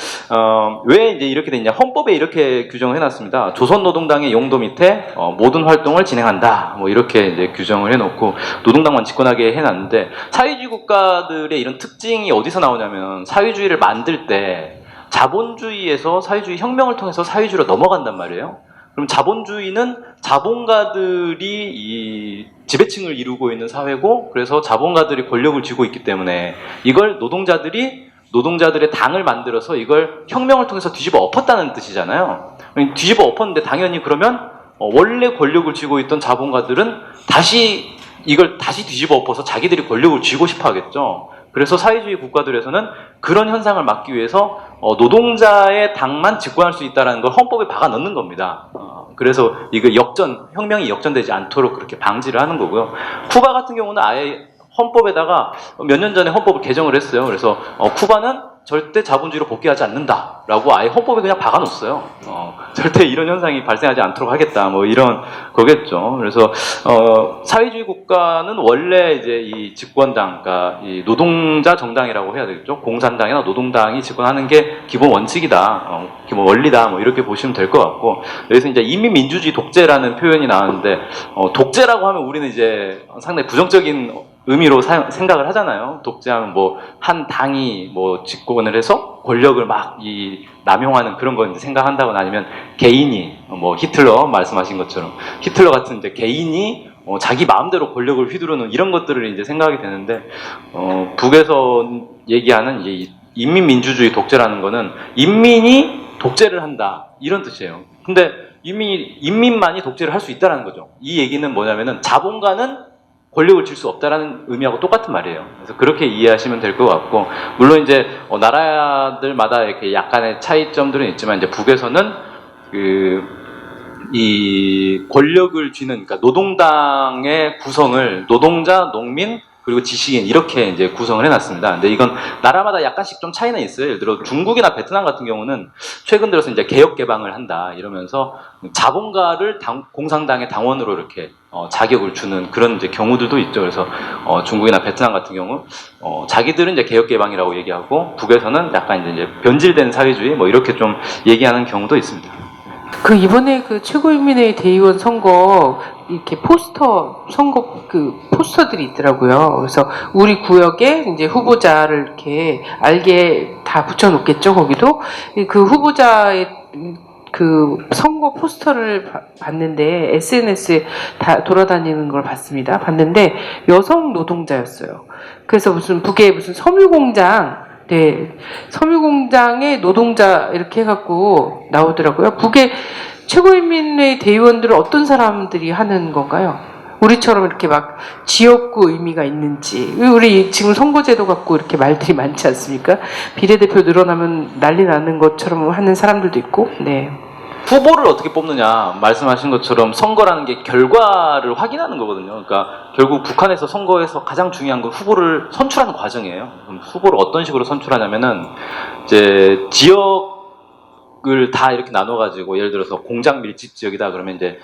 Speaker 3: 왜 이제 이렇게 됐냐? 헌법에 이렇게 규정을 해놨습니다. 조선노동당의 용도 밑에 모든 활동을 진행한다. 뭐 이렇게 이제 규정을 해놓고 노동당만 집권하게 해놨는데 사회주의 국가들의 이런 특징이 어디서 나오냐면 사회주의를 만들 때 자본주의에서 사회주의 혁명을 통해서 사회주의로 넘어간단 말이에요. 그럼 자본주의는 자본가들이 이 지배층을 이루고 있는 사회고 그래서 자본가들이 권력을 쥐고 있기 때문에 이걸 노동자들의 당을 만들어서 이걸 혁명을 통해서 뒤집어 엎었다는 뜻이잖아요. 뒤집어 엎었는데 당연히 그러면 원래 권력을 쥐고 있던 자본가들은 이걸 다시 뒤집어 엎어서 자기들이 권력을 쥐고 싶어 하겠죠. 그래서 사회주의 국가들에서는 그런 현상을 막기 위해서 노동자의 당만 집권할 수 있다는 걸 헌법에 박아 넣는 겁니다. 그래서 이거 혁명이 역전되지 않도록 그렇게 방지를 하는 거고요. 쿠바 같은 경우는 아예 헌법에다가 몇 년 전에 헌법을 개정을 했어요. 그래서 쿠바는 절대 자본주의로 복귀하지 않는다라고 아예 헌법에 그냥 박아놓았어요. 절대 이런 현상이 발생하지 않도록 하겠다. 뭐 이런 거겠죠. 그래서 사회주의 국가는 원래 이제 이 집권당, 그러니까 이 노동자 정당이라고 해야 되겠죠. 공산당이나 노동당이 집권하는 게 기본 원칙이다, 기본 원리다. 뭐 이렇게 보시면 될 것 같고 여기서 이제 인민민주주의 독재라는 표현이 나왔는데 독재라고 하면 우리는 이제 상당히 부정적인 의미로 생각을 하잖아요. 독재하면 뭐 한 당이 뭐 집권을 해서 권력을 막 남용하는 그런 거 이제 생각한다거나 아니면 개인이 뭐 히틀러 말씀하신 것처럼 히틀러 같은 이제 개인이 자기 마음대로 권력을 휘두르는 이런 것들을 이제 생각하게 되는데 북에서 얘기하는 이제 인민민주주의 독재라는 거는 인민이 독재를 한다 이런 뜻이에요. 근데 인민만이 독재를 할 수 있다는 거죠. 이 얘기는 뭐냐면은 자본가는 권력을 줄 수 없다라는 의미하고 똑같은 말이에요. 그래서 그렇게 이해하시면 될 것 같고, 물론 이제 나라들마다 이렇게 약간의 차이점들은 있지만 이제 북에서는 이 권력을 쥐는, 그러니까 노동당의 구성을 노동자, 농민 그리고 지식인 이렇게 이제 구성을 해놨습니다. 근데 이건 나라마다 약간씩 좀 차이는 있어요. 예를 들어 중국이나 베트남 같은 경우는 최근 들어서 이제 개혁 개방을 한다 이러면서 자본가를 공산당의 당원으로 이렇게 자격을 주는 그런 이제 경우들도 있죠. 그래서 중국이나 베트남 같은 경우 자기들은 이제 개혁 개방이라고 얘기하고 북에서는 약간 이제 변질된 사회주의 뭐 이렇게 좀 얘기하는 경우도 있습니다.
Speaker 1: 이번에 최고인민회의 대의원 선거 이렇게 선거 포스터들이 있더라고요. 그래서 우리 구역에 이제 후보자를 이렇게 알게 다 붙여놓겠죠. 거기도 그 후보자의 선거 포스터를 봤는데 SNS에 다 돌아다니는 걸 봤는데 여성 노동자였어요. 그래서 북에 무슨 섬유공장, 섬유공장의 노동자 이렇게 해갖고 나오더라고요. 북의 최고인민회의 대의원들은 어떤 사람들이 하는 건가요? 우리처럼 이렇게 막 지역구 의미가 있는지. 우리 지금 선거제도 갖고 이렇게 말들이 많지 않습니까? 비례대표 늘어나면 난리 나는 것처럼 하는 사람들도 있고. 네.
Speaker 3: 후보를 어떻게 뽑느냐 말씀하신 것처럼 선거라는 게 결과를 확인하는 거거든요. 그러니까 결국 북한에서 선거에서 가장 중요한 건 후보를 선출하는 과정이에요. 그럼 후보를 어떤 식으로 선출하냐면은 이제 지역을 다 이렇게 나눠가지고 예를 들어서 공장 밀집 지역이다 그러면 이제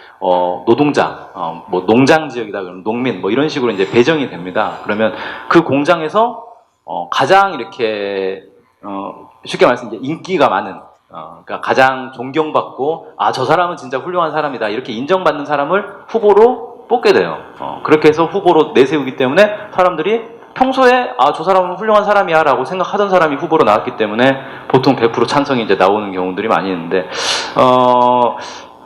Speaker 3: 노동자, 뭐 농장 지역이다 그러면 농민 뭐 이런 식으로 이제 배정이 됩니다. 그러면 그 공장에서 가장 이렇게 쉽게 말해서 이제 인기가 많은 그러니까 가장 존경받고 저 사람은 진짜 훌륭한 사람이다 이렇게 인정받는 사람을 후보로 뽑게 돼요. 그렇게 해서 후보로 내세우기 때문에 사람들이 평소에 저 사람은 훌륭한 사람이야 라고 생각하던 사람이 후보로 나왔기 때문에 보통 100% 찬성이 이제 나오는 경우들이 많이 있는데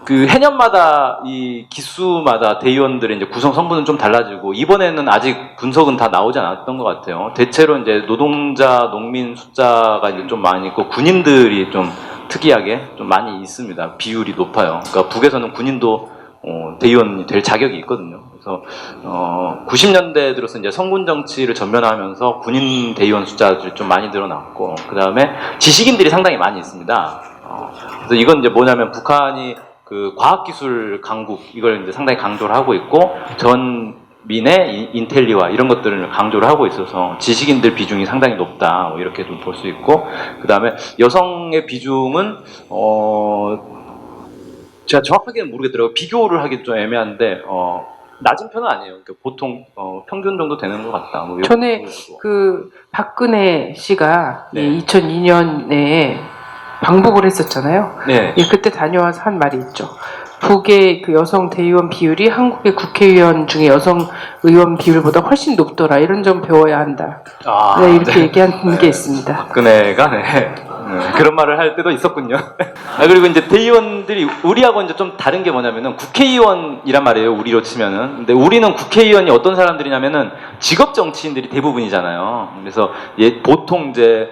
Speaker 3: 그 해년마다 이 기수마다 대의원들의 이제 구성 성분은 좀 달라지고 이번에는 아직 분석은 다 나오지 않았던 것 같아요. 대체로 이제 노동자, 농민 숫자가 이제 좀 많이 있고 군인들이 좀 특이하게 좀 많이 있습니다. 비율이 높아요. 그러니까 북에서는 군인도 대의원이 될 자격이 있거든요. 그래서 90년대 들어서 이제 성군 정치를 전면하면서 군인 대의원 숫자들이 좀 많이 늘어났고 그 다음에 지식인들이 상당히 많이 있습니다. 그래서 이건 이제 뭐냐면 북한이 그 과학기술 강국 이걸 이제 상당히 강조를 하고 있고 전민의 인텔리와 이런 것들을 강조를 하고 있어서 지식인들 비중이 상당히 높다 뭐 이렇게 좀 볼 수 있고 그 다음에 여성의 비중은 제가 정확하게는 모르겠더라고요. 비교를 하기 좀 애매한데 낮은 편은 아니에요. 그러니까 보통 평균 정도 되는 것 같다. 뭐
Speaker 1: 전에 그 박근혜 씨가
Speaker 3: 네.
Speaker 1: 2002년에 방북을 했었잖아요.
Speaker 3: 네.
Speaker 1: 예, 그때 다녀와서 한 말이 있죠. 북의 그 여성 대의원 비율이 한국의 국회의원 중에 여성 의원 비율보다 훨씬 높더라. 이런 점 배워야 한다. 네, 이렇게 얘기한 게 있습니다.
Speaker 3: 박근혜가 그런 말을 할 때도 있었군요. 그리고 이제 대의원들이 우리하고 이제 좀 다른 게 뭐냐면은 국회의원이란 말이에요. 우리로 치면은. 근데 우리는 국회의원이 어떤 사람들이냐면은 직업 정치인들이 대부분이잖아요. 그래서 보통 이제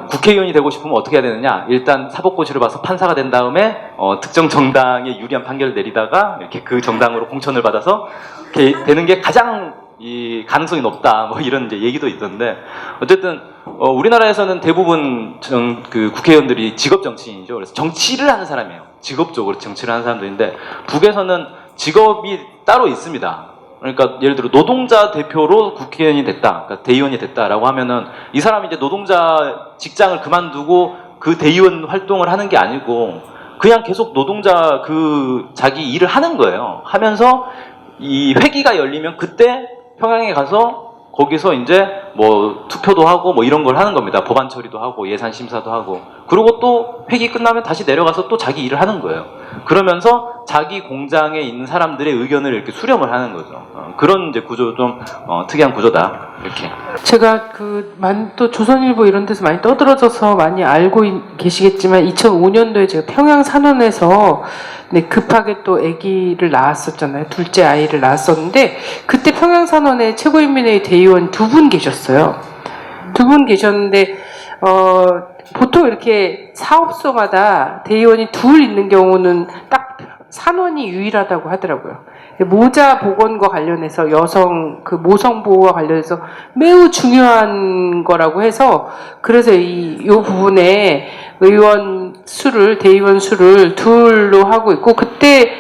Speaker 3: 국회의원이 되고 싶으면 어떻게 해야 되느냐? 일단 사법고시를 봐서 판사가 된 다음에 특정 정당에 유리한 판결을 내리다가 이렇게 그 정당으로 공천을 받아서 이렇게 되는 게 가장 이 가능성이 높다. 뭐 이런 이제 얘기도 있던데 어쨌든 우리나라에서는 대부분 그 국회의원들이 직업 정치인이죠. 그래서 정치를 하는 사람이에요. 직업적으로 정치를 하는 사람들인데 북에서는 직업이 따로 있습니다. 그러니까 예를 들어 노동자 대표로 국회의원이 됐다, 그러니까 대의원이 됐다라고 하면은 이 사람이 이제 노동자 직장을 그만두고 그 대의원 활동을 하는 게 아니고 그냥 계속 노동자 그 자기 일을 하는 거예요. 하면서 이 회기가 열리면 그때 평양에 가서 거기서 이제 뭐 투표도 하고 뭐 이런 걸 하는 겁니다. 법안 처리도 하고 예산 심사도 하고 그리고 또 회기 끝나면 다시 내려가서 또 자기 일을 하는 거예요. 그러면서 자기 공장에 있는 사람들의 의견을 이렇게 수렴을 하는 거죠. 그런 이제 구조 좀 특이한 구조다 이렇게.
Speaker 1: 제가 또 조선일보 이런 데서 많이 떠들어져서 많이 알고 계시겠지만 2005년도에 제가 평양 산원에서 급하게 또 아기를 낳았었잖아요. 둘째 아이를 낳았었는데 그때 평양 산원에 최고인민회의 대의원 2분 계셨어요. 2분 계셨는데 보통 이렇게 사업소마다 대의원이 둘 있는 경우는 딱 산원이 유일하다고 하더라고요. 모자 복원과 관련해서 여성 그 모성 보호와 관련해서 매우 중요한 거라고 해서 그래서 요 부분에 대의원 수를 둘로 하고 있고 그때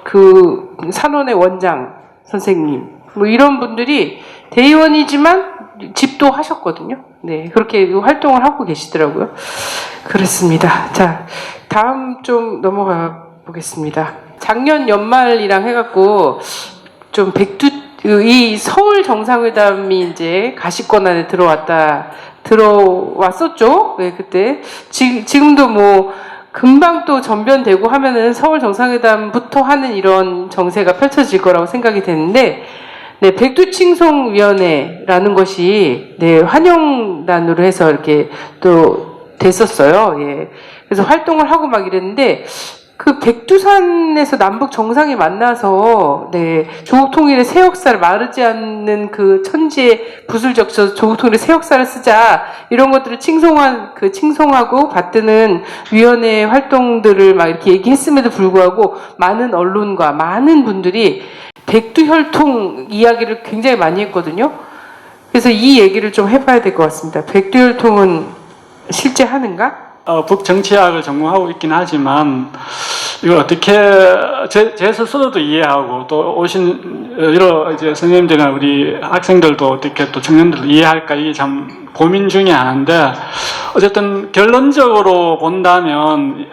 Speaker 1: 그 산원의 원장 선생님 뭐 이런 분들이 대의원이지만 집도 하셨거든요. 네, 그렇게 활동을 하고 계시더라고요. 그렇습니다. 자, 다음 좀 넘어가 보겠습니다. 작년 연말이랑 해갖고 좀 이 서울 정상회담이 이제 가시권 안에 들어왔었죠. 네, 그때 지금도 뭐 금방 또 전변되고 하면은 서울 정상회담부터 하는 이런 정세가 펼쳐질 거라고 생각이 되는데. 네, 백두칭송위원회라는 것이 환영단으로 해서 이렇게 또 됐었어요. 예. 그래서 활동을 하고 막 이랬는데 그 백두산에서 남북 정상이 만나서 조국 통일의 새 역사를 마르지 않는 그 천지에 붓을 적셔서 조국 통일의 새 역사를 쓰자 이런 것들을 칭송하고 받드는 위원회 활동들을 막 이렇게 얘기했음에도 불구하고 많은 언론과 많은 분들이 백두혈통 이야기를 굉장히 많이 했거든요. 그래서 이 얘기를 좀 해봐야 될 것 같습니다. 백두혈통은 실제 하는가?
Speaker 2: 북정치학을 전공하고 있긴 하지만 이걸 어떻게 제 스스로도 이해하고 또 오신 여러 이제 선생님들이나 우리 학생들도 어떻게 또 청년들도 이해할까 이게 참 고민 중에 하나인데 어쨌든 결론적으로 본다면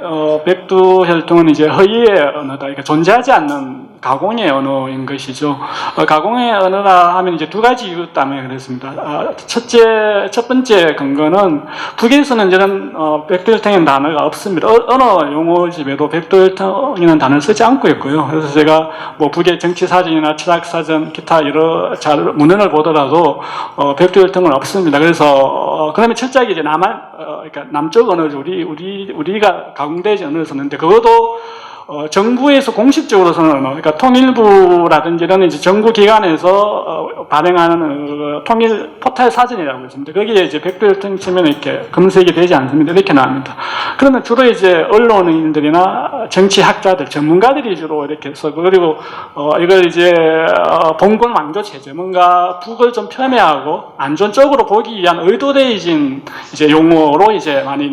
Speaker 2: 백두혈통은 이제 허위의 언어다. 그러니까 존재하지 않는 가공의 언어인 것이죠. 가공의 언어라 하면 이제 두 가지 이유 때문에 그렇습니다. 첫 번째 근거는 북에서는 이제는 백두혈통이라는 단어가 없습니다. 언어 용어집에도 백두혈통이라는 단어를 쓰지 않고 있고요. 그래서 제가 뭐 북의 정치사전이나 철학사전, 기타 여러 문헌을 보더라도 백두혈통은 없습니다. 그래서 그러면 철저하게 이제 그러니까 남쪽 언어죠. 우리가 가공되지 언어를 썼는데 그것도 정부에서 공식적으로 쓰는 언어, 그러니까 통일부라든지 이런 이제 정부 기관에서 발행하는 통일 포탈 사전이라고 있습니다. 거기에 이제 백두혈통 치면 이렇게 검색이 되지 않습니다. 이렇게 나옵니다. 그러면 주로 이제 언론인들이나 정치학자들, 전문가들이 주로 이렇게 쓰고, 그리고 이걸 이제 봉건 왕조 체제, 뭔가 북을 좀 폄훼하고 안전적으로 보기 위한 의도되어진 이제 용어로 이제 많이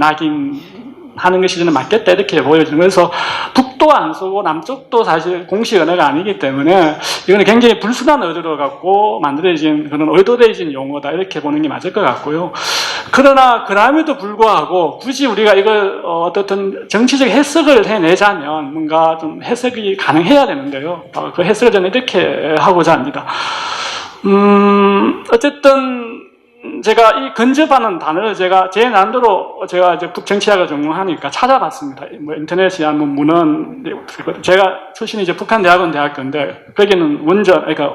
Speaker 2: 하는 것이 저는 맞겠다 이렇게 보여지는. 그래서 북도 안 쓰고 남쪽도 사실 공식 언어가 아니기 때문에 이거는 굉장히 불순한 의도를 갖고 만들어진 그런 의도되어진 용어다 이렇게 보는 게 맞을 것 같고요. 그러나 그럼에도 불구하고 굳이 우리가 이걸 어떻든 정치적 해석을 해내자면 뭔가 좀 해석이 가능해야 되는데요. 그 해석을 저는 이렇게 하고자 합니다. 어쨌든 제가 이 근접하는 단어를 제가 제 나름대로 제가 이제 북정치학을 전공하니까 찾아봤습니다. 뭐 인터넷이나 뭐 문헌, 제가 출신이 이제 북한대학원 대학교인데 거기는 원전, 그러니까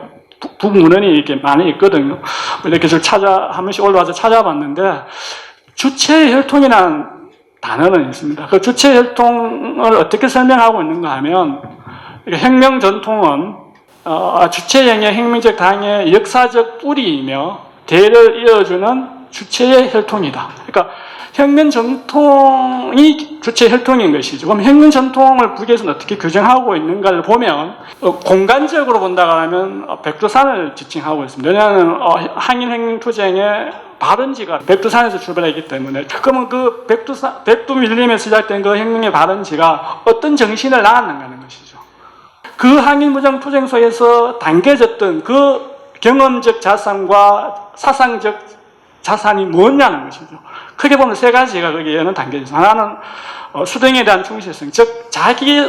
Speaker 2: 북문헌이 이렇게 많이 있거든요. 이렇게 한 번씩 올라와서 찾아봤는데 주체혈통이라는 단어는 있습니다. 그 주체혈통을 어떻게 설명하고 있는가 하면 혁명 전통은 주체형의 혁명적 당의 역사적 뿌리이며 대를 이어주는 주체의 혈통이다. 그러니까 혁명 전통이 주체 혈통인 것이죠. 그럼 혁명 전통을 북에서는 어떻게 규정하고 있는가를 보면 공간적으로 본다고 하면 백두산을 지칭하고 있습니다. 왜냐하면 항일혁명투쟁의 발원지가 백두산에서 출발했기 때문에 그러면 그 백두 밀림에 시작된 그 혁명의 발원지가 어떤 정신을 낳았는가 하는 것이죠. 그 항일무장투쟁 속에서 담겨졌던 그 경험적 자산과 사상적 자산이 뭐냐는 것이죠. 크게 보면 세 가지가 거기에는 담겨져 있습니다. 하나는 수령에 대한 충실성, 즉 자기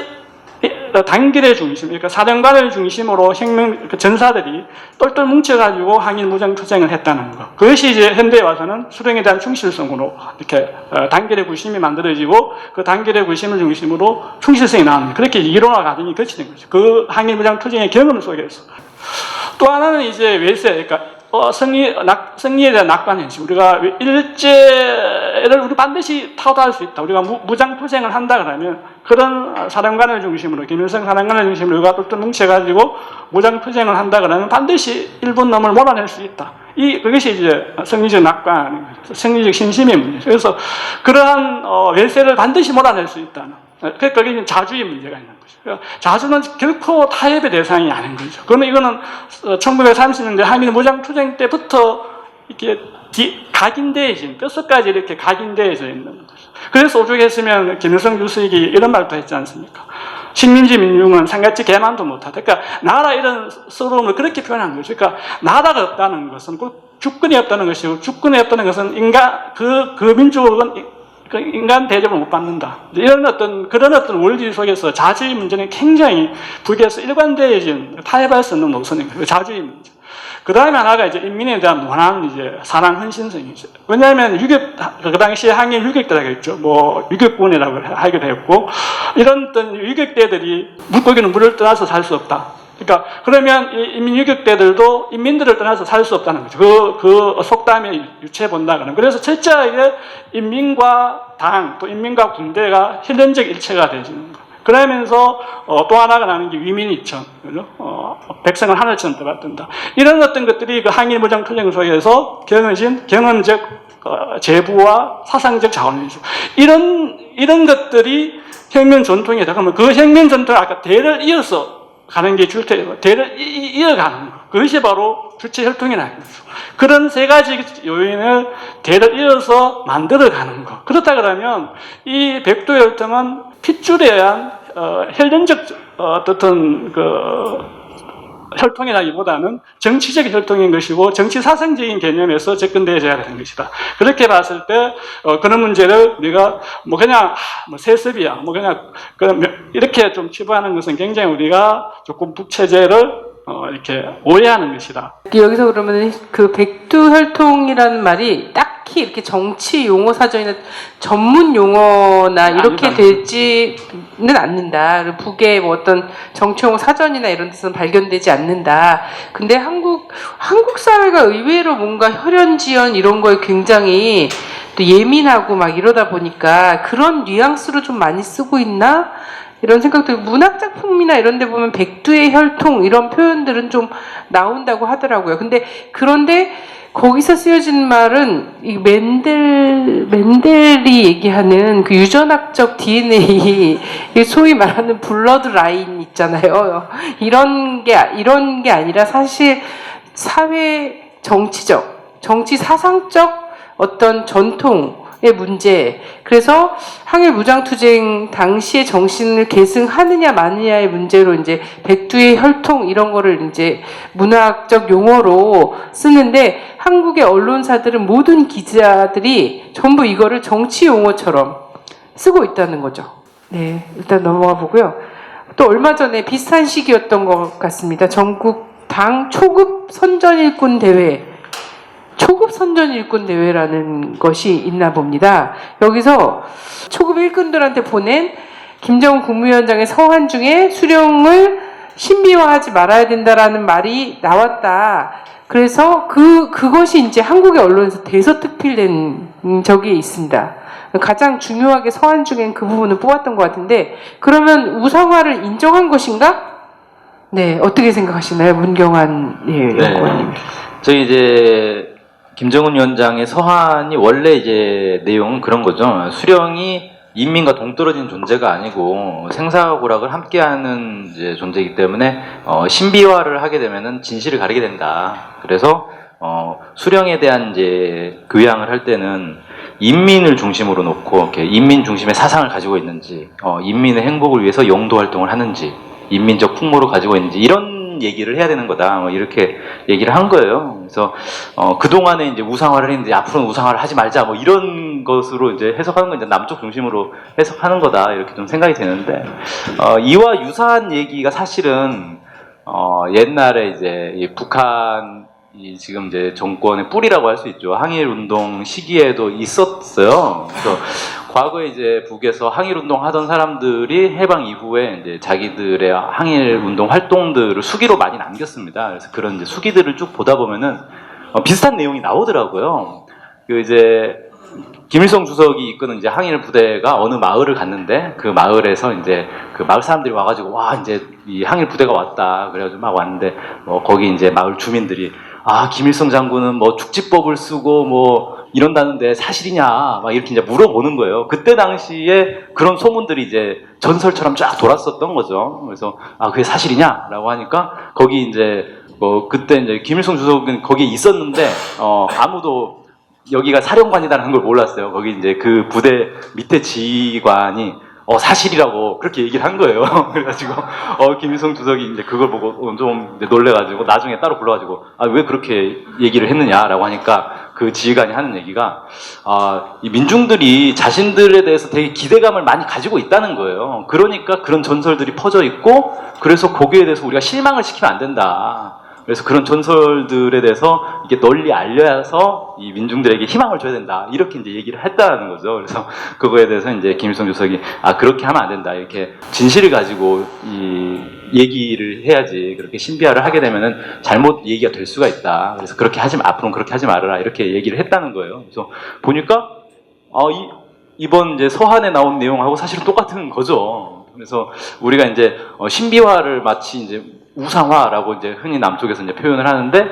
Speaker 2: 단결의 중심, 그러니까 사령관을 중심으로 혁명 전사들이 똘똘 뭉쳐가지고 항일무장투쟁을 했다는 것. 그것이 이제 현대에 와서는 수령에 대한 충실성으로 이렇게 단결의 구심이 만들어지고 그 단결의 구심을 중심으로 충실성이 나옵니다. 그렇게 이론화 과정이 거치는 거죠. 그 항일무장투쟁의 경험 속에서. 또 하나는 이제 외세, 그러니까 승리에 대한 낙관행실. 우리가 일제를 우리 반드시 타도할 수 있다. 우리가 무장투쟁을 한다 그러면 그런 사령관을 중심으로, 김일성 사령관을 중심으로 우리가 똘똘 뭉쳐가지고 무장투쟁을 한다 그러면 반드시 일본 놈을 몰아낼 수 있다. 그것이 이제 승리적 낙관, 승리적 신심의 문제죠. 그래서 그러한 외세를 반드시 몰아낼 수 있다는. 그러니까 거기는 자주의 문제가 있는 거죠. 자주는 결코 타협의 대상이 아닌 거죠. 이거는 1930년대 항일 무장투쟁 때부터 이렇게 각인되어진, 뼛속까지 이렇게 각인되어져 있는 거죠. 그래서 오죽했으면 김일성 주석이 이런 말도 했지 않습니까? 식민지 민중은 상같이 개만도 못하다. 그러니까 나라 이런 서러움을 그렇게 표현한 거죠. 그러니까 나라가 없다는 것은 주권이 없다는 것이고, 주권이 없다는 것은 그 민족은 인간 대접을 못 받는다. 그런 어떤 원리 속에서 자주의 문제는 굉장히 북에서 일관되어진 타협할 수 없는 노선인 거예요. 자주의 문제. 그 다음에 하나가 이제 인민에 대한 무한한 이제 사랑 헌신성이죠. 왜냐하면 그 당시에 항일 유격대라고 했죠. 뭐 유격군이라고 하기도 했고, 이런 어떤 유격대들이 물고기는 물을 떠나서 살 수 없다. 그러니까 그러면 이 인민 유격대들도 인민들을 떠나서 살 수 없다는 거죠. 그 속담에 유추해 본다 그러면. 그래서 철저하게 인민과 당, 또 인민과 군대가 혈연적 일체가 되어지는 거예요. 그러면서 또 하나가 나는 게 위민이천, 그죠? 백성을 하늘처럼 떠받든다. 이런 어떤 것들이 그 항일무장투쟁 속에서 경험적 제부와 사상적 자원이죠. 이런 것들이 혁명 전통이다. 그러면 그 혁명 전통 아까 대를 이어서 가는 게 대를 이어가는 거. 그것이 바로 주체 혈통이라는 거죠. 그런 세 가지 요인을 대를 이어서 만들어가는 것. 그렇다 그러면 이 백두의 혈통은 핏줄에 의한 혈연적 어떤 혈통이라기보다는 정치적 혈통인 것이고 정치 사상적인 개념에서 접근되어야 되는 것이다. 그렇게 봤을 때 그런 문제를 우리가 뭐 그냥 뭐 세습이야, 뭐 그냥 이렇게 좀 치부하는 것은 굉장히 우리가 조금 북체제를 이렇게 오해하는 것이다.
Speaker 1: 여기서 그러면 그 백두혈통이라는 말이 딱히 이렇게 정치 용어 사전이나 전문 용어나 이렇게 되지는 않는다. 북의 뭐 어떤 정치 용어 사전이나 이런 데서는 발견되지 않는다. 근데 한국 사회가 의외로 뭔가 혈연지연 이런 거에 굉장히 또 예민하고 막 이러다 보니까 그런 뉘앙스로 좀 많이 쓰고 있나? 이런 생각도 문학 작품이나 이런 데 보면 백두의 혈통 이런 표현들은 좀 나온다고 하더라고요. 그런데 거기서 쓰여진 말은 이 멘델이 얘기하는 그 유전학적 DNA, 소위 말하는 블러드 라인 있잖아요. 이런 게 아니라 사실 사회 정치적, 정치 사상적 어떤 전통의 문제. 그래서 항일 무장투쟁 당시의 정신을 계승하느냐 마느냐의 문제로 이제 백두의 혈통 이런 거를 이제 문학적 용어로 쓰는데 한국의 언론사들은 모든 기자들이 전부 이거를 정치 용어처럼 쓰고 있다는 거죠. 네, 일단 넘어가 보고요. 또 얼마 전에 비슷한 시기였던 것 같습니다. 전국 당 초급 선전 일꾼 대회. 초급 선전 일꾼 대회라는 것이 있나 봅니다. 여기서 초급 일꾼들한테 보낸 김정은 국무위원장의 서한 중에 수령을 신비화하지 말아야 된다라는 말이 나왔다. 그래서 그것이 이제 한국의 언론에서 대서특필된 적이 있습니다. 가장 중요하게 서한 중엔 그 부분을 뽑았던 것 같은데, 그러면 우상화를 인정한 것인가? 네, 어떻게 생각하시나요, 문경환 연구원님?
Speaker 3: 저희 이제 김정은 위원장의 서한이 원래 이제 내용은 그런 거죠. 수령이 인민과 동떨어진 존재가 아니고 생사고락을 함께하는 이제 존재이기 때문에 신비화를 하게 되면은 진실을 가리게 된다. 그래서 수령에 대한 이제 교양을 할 때는 인민을 중심으로 놓고 이렇게 인민 중심의 사상을 가지고 있는지, 인민의 행복을 위해서 영도 활동을 하는지, 인민적 풍모를 가지고 있는지 이런 얘기를 해야 되는 거다. 뭐 이렇게 얘기를 한 거예요. 그래서 그 동안에 이제 우상화를 했는데 앞으로는 우상화를 하지 말자. 뭐 이런 것으로 이제 해석하는 건 이제 남쪽 중심으로 해석하는 거다. 이렇게 좀 생각이 되는데 이와 유사한 얘기가 사실은 옛날에 이제 이 북한 이 지금 이제 정권의 뿌리라고 할 수 있죠. 항일 운동 시기에도 있었어요. 그래서 과거에 이제 북에서 항일 운동 하던 사람들이 해방 이후에 이제 자기들의 항일 운동 활동들을 수기로 많이 남겼습니다. 그래서 그런 이제 수기들을 쭉 보다 보면은 비슷한 내용이 나오더라고요. 그 이제 김일성 주석이 이끄는 이제 항일 부대가 어느 마을을 갔는데 그 마을에서 이제 그 마을 사람들이 와가지고 와 이제 이 항일 부대가 왔다 그래가지고 막 왔는데 거기 이제 마을 주민들이 김일성 장군은 뭐 축지법을 쓰고 뭐 이런다는데 사실이냐 막 이렇게 이제 물어보는 거예요. 그때 당시에 그런 소문들이 이제 전설처럼 쫙 돌았었던 거죠. 그래서 그게 사실이냐라고 하니까 거기 이제 그때 이제 김일성 주석은 거기에 있었는데 아무도 여기가 사령관이라는 걸 몰랐어요. 거기 이제 그 부대 밑에 지휘관이 사실이라고 그렇게 얘기를 한 거예요. 그래가지고 김일성 주석이 이제 그걸 보고 좀 놀래가지고 나중에 따로 불러가지고 왜 그렇게 얘기를 했느냐라고 하니까 그 지휘관이 하는 얘기가 이 민중들이 자신들에 대해서 되게 기대감을 많이 가지고 있다는 거예요. 그러니까 그런 전설들이 퍼져 있고 그래서 거기에 대해서 우리가 실망을 시키면 안 된다. 그래서 그런 전설들에 대해서 이게 널리 알려서 이 민중들에게 희망을 줘야 된다. 이렇게 이제 얘기를 했다는 거죠. 그래서 그거에 대해서 이제 김일성 주석이 그렇게 하면 안 된다. 이렇게 진실을 가지고 이 얘기를 해야지. 그렇게 신비화를 하게 되면은 잘못 얘기가 될 수가 있다. 그래서 앞으로는 그렇게 하지 말아라. 이렇게 얘기를 했다는 거예요. 그래서 보니까 이번 이제 서한에 나온 내용하고 사실은 똑같은 거죠. 그래서 우리가 이제 신비화를 마치 이제 우상화라고 이제 흔히 남쪽에서 이제 표현을 하는데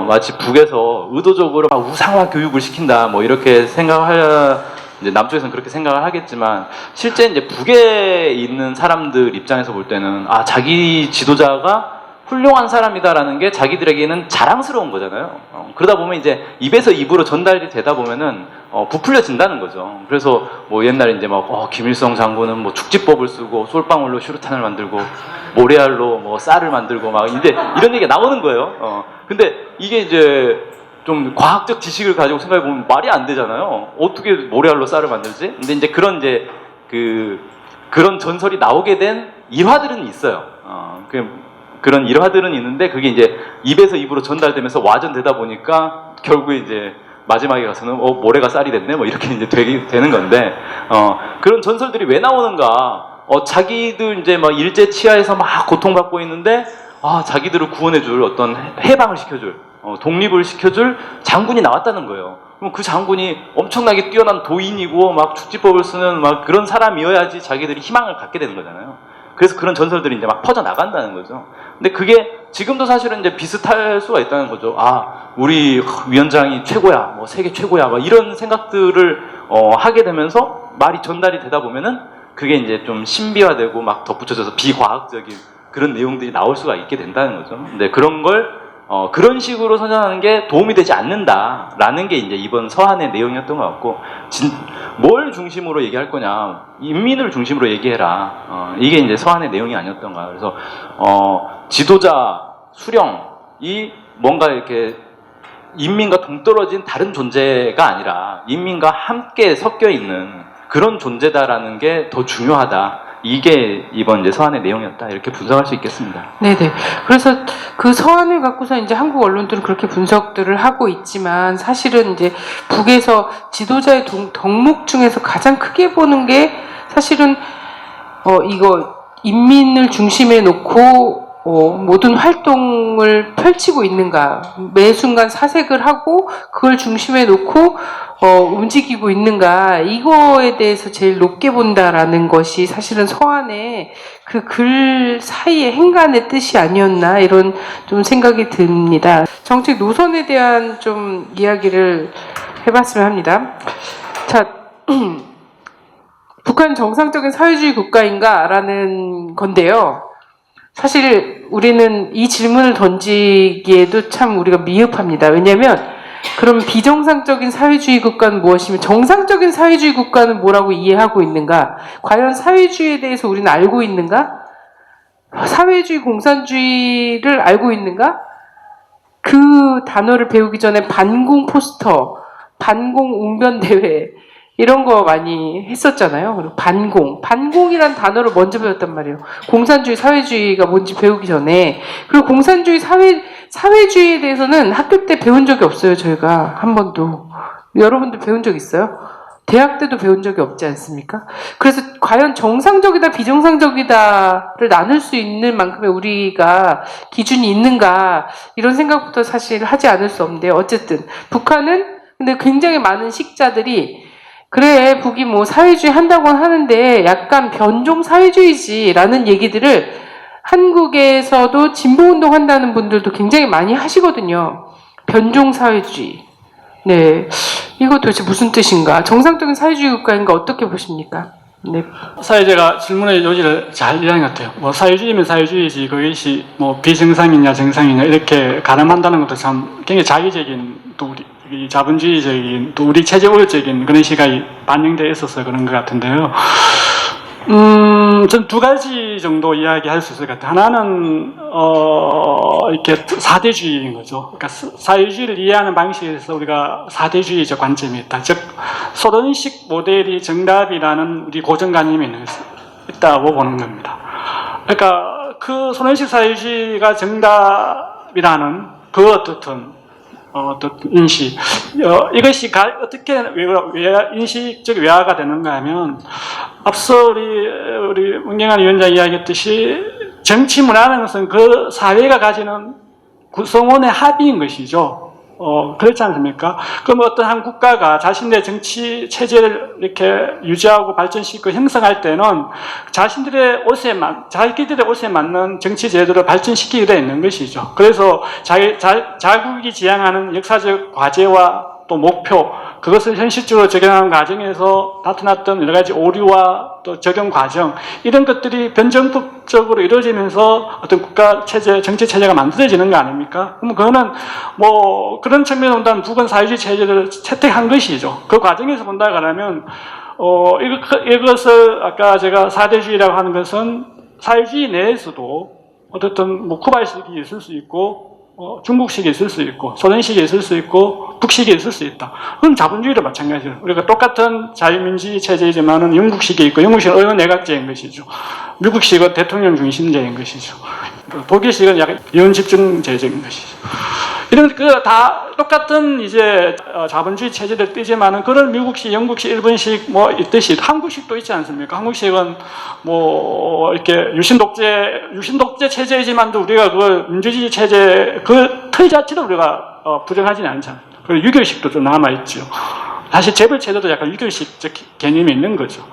Speaker 3: 마치 북에서 의도적으로 우상화 교육을 시킨다 뭐 이렇게 이제 남쪽에서는 그렇게 생각을 하겠지만 실제 이제 북에 있는 사람들 입장에서 볼 때는 자기 지도자가 훌륭한 사람이다라는 게 자기들에게는 자랑스러운 거잖아요. 그러다 보면 이제 입에서 입으로 전달이 되다 보면은 부풀려진다는 거죠. 그래서 뭐 옛날에 이제 막 김일성 장군은 뭐 축지법을 쓰고 솔방울로 슈루탄을 만들고 모래알로 뭐 쌀을 만들고 막 이제 이런 얘기가 나오는 거예요. 근데 이게 이제 좀 과학적 지식을 가지고 생각해 보면 말이 안 되잖아요. 어떻게 모래알로 쌀을 만들지? 근데 이제 그런 전설이 나오게 된 일화들은 있어요. 그런 일화들은 있는데 그게 이제 입에서 입으로 전달되면서 와전되다 보니까 결국에 이제 마지막에 가서는 모래가 쌀이 됐네 뭐 이렇게 이제 되는 건데 그런 전설들이 왜 나오는가? 자기들 이제 막 일제 치하에서 막 고통받고 있는데 자기들을 구원해줄 어떤 해방을 시켜줄 독립을 시켜줄 장군이 나왔다는 거예요. 그럼 그 장군이 엄청나게 뛰어난 도인이고 막 축지법을 쓰는 막 그런 사람이어야지 자기들이 희망을 갖게 되는 거잖아요. 그래서 그런 전설들이 이제 막 퍼져 나간다는 거죠. 근데 그게 지금도 사실은 이제 비슷할 수가 있다는 거죠. 우리 위원장이 최고야, 뭐 세계 최고야, 막 이런 생각들을 하게 되면서 말이 전달이 되다 보면은 그게 이제 좀 신비화되고 막 덧붙여져서 비과학적인 그런 내용들이 나올 수가 있게 된다는 거죠. 근데 그런 걸 그런 식으로 선전하는 게 도움이 되지 않는다라는 게 이제 이번 서한의 내용이었던 것 같고, 뭘 중심으로 얘기할 거냐, 인민을 중심으로 얘기해라. 이게 이제 서한의 내용이 아니었던가. 그래서 지도자, 수령이 뭔가 이렇게 인민과 동떨어진 다른 존재가 아니라 인민과 함께 섞여 있는 그런 존재다라는 게 더 중요하다. 이게 이번 이제 서한의 내용이었다. 이렇게 분석할 수 있겠습니다.
Speaker 1: 네네. 그래서 그 서한을 갖고서 이제 한국 언론들은 그렇게 분석들을 하고 있지만 사실은 이제 북에서 지도자의 덕목 중에서 가장 크게 보는 게 사실은 이거 인민을 중심에 놓고 모든 활동을 펼치고 있는가, 매 순간 사색을 하고 그걸 중심에 놓고 움직이고 있는가, 이거에 대해서 제일 높게 본다라는 것이 사실은 서한의 그 글 사이의 행간의 뜻이 아니었나, 이런 좀 생각이 듭니다. 정책 노선에 대한 좀 이야기를 해봤으면 합니다. 자, 북한 정상적인 사회주의 국가인가? 라는 건데요. 사실 우리는 이 질문을 던지기에도 참 우리가 미흡합니다. 왜냐하면 그럼 비정상적인 사회주의 국가는 무엇이며 정상적인 사회주의 국가는 뭐라고 이해하고 있는가? 과연 사회주의에 대해서 우리는 알고 있는가? 사회주의, 공산주의를 알고 있는가? 그 단어를 배우기 전에 반공 포스터, 반공 웅변대회 이런 거 많이 했었잖아요. 그리고 반공이란 단어를 먼저 배웠단 말이에요. 공산주의, 사회주의가 뭔지 배우기 전에. 그리고 공산주의, 사회주의에 대해서는 학교 때 배운 적이 없어요. 저희가 한 번도. 여러분들 배운 적 있어요? 대학 때도 배운 적이 없지 않습니까? 그래서 과연 정상적이다, 비정상적이다를 나눌 수 있는 만큼의 우리가 기준이 있는가, 이런 생각부터 사실 하지 않을 수 없는데요. 어쨌든 북한은 근데 굉장히 많은 식자들이 그래, 북이 뭐 사회주의 한다고는 하는데 약간 변종 사회주의지라는 얘기들을 한국에서도 진보운동 한다는 분들도 굉장히 많이 하시거든요. 변종 사회주의. 네, 이거 도대체 무슨 뜻인가? 정상적인 사회주의 국가인가? 어떻게 보십니까? 네.
Speaker 2: 사회자가 질문의 요지를 잘 이해한 것 같아요. 뭐 사회주의면 사회주의지 그것이 뭐 비정상이냐 정상이냐 이렇게 가늠한다는 것도 참 굉장히 자기적인, 또 우리 이 자본주의적인, 또 우리 체제 우월적인 그런 시각이 반영되어 있어서 그런 것 같은데요. 전 두 가지 정도 이야기할 수 있을 것 같아요. 하나는 이렇게 사대주의인 거죠. 그러니까 사회주의를 이해하는 방식에서 우리가 사대주의적 관점이 있다. 즉 소련식 모델이 정답이라는 우리 고정관념이 있다고 보는 겁니다. 그러니까 그 소련식 사회주의가 정답이라는 그 어떤 인식, 이것이 어떻게 인식적 외화가 되는가 하면, 앞서 우리 문경환 위원장이 이야기했듯이 정치 문화라는 것은 그 사회가 가지는 구성원의 합의인 것이죠. 그렇지 않습니까? 그럼 어떤 한 국가가 자신의 정치 체제를 이렇게 유지하고 발전시키고 형성할 때는 자기들의 옷에 맞는 정치 제도를 발전시키게 되어 있는 것이죠. 그래서 자국이 지향하는 역사적 과제와 또 목표, 그것을 현실적으로 적용하는 과정에서 나타났던 여러 가지 오류와 또 적용 과정, 이런 것들이 변정법적으로 이루어지면서 어떤 국가 체제, 정치 체제가 만들어지는 거 아닙니까? 그럼 그거는 뭐 그런 측면에서 본다면 북은 사회주의 체제를 채택한 것이죠. 그 과정에서 본다 그러면 이것을 아까 제가 사대주의라고 하는 것은 사회주의 내에서도 어쨌든 뭐 쿠바식이 있을 수 있고 중국식이 있을 수 있고 소련식이 있을 수 있고 북식이 있을 수 있다. 그건 자본주의도 마찬가지예요. 우리가 똑같은 자유민주주의 체제이지만은 영국식이 있고 영국식은 의원내각제인 것이죠. 미국식은 대통령 중심제인 것이죠. 독일식은 약간 의원집중제적인 것이죠. 이런 다 똑같은 이제 자본주의 체제를 띠지만은 그런 미국식, 영국식, 일본식 뭐 있듯이 한국식도 있지 않습니까? 한국식은 뭐 이렇게 유신독재 체제이지만도 우리가 그걸 민주주의 체제 그 틀 자체도 우리가 부정하지는 않잖아요. 그리고 유교식도 좀 남아 있죠. 사실 재벌 체제도 약간 유교식적 개념이 있는 거죠.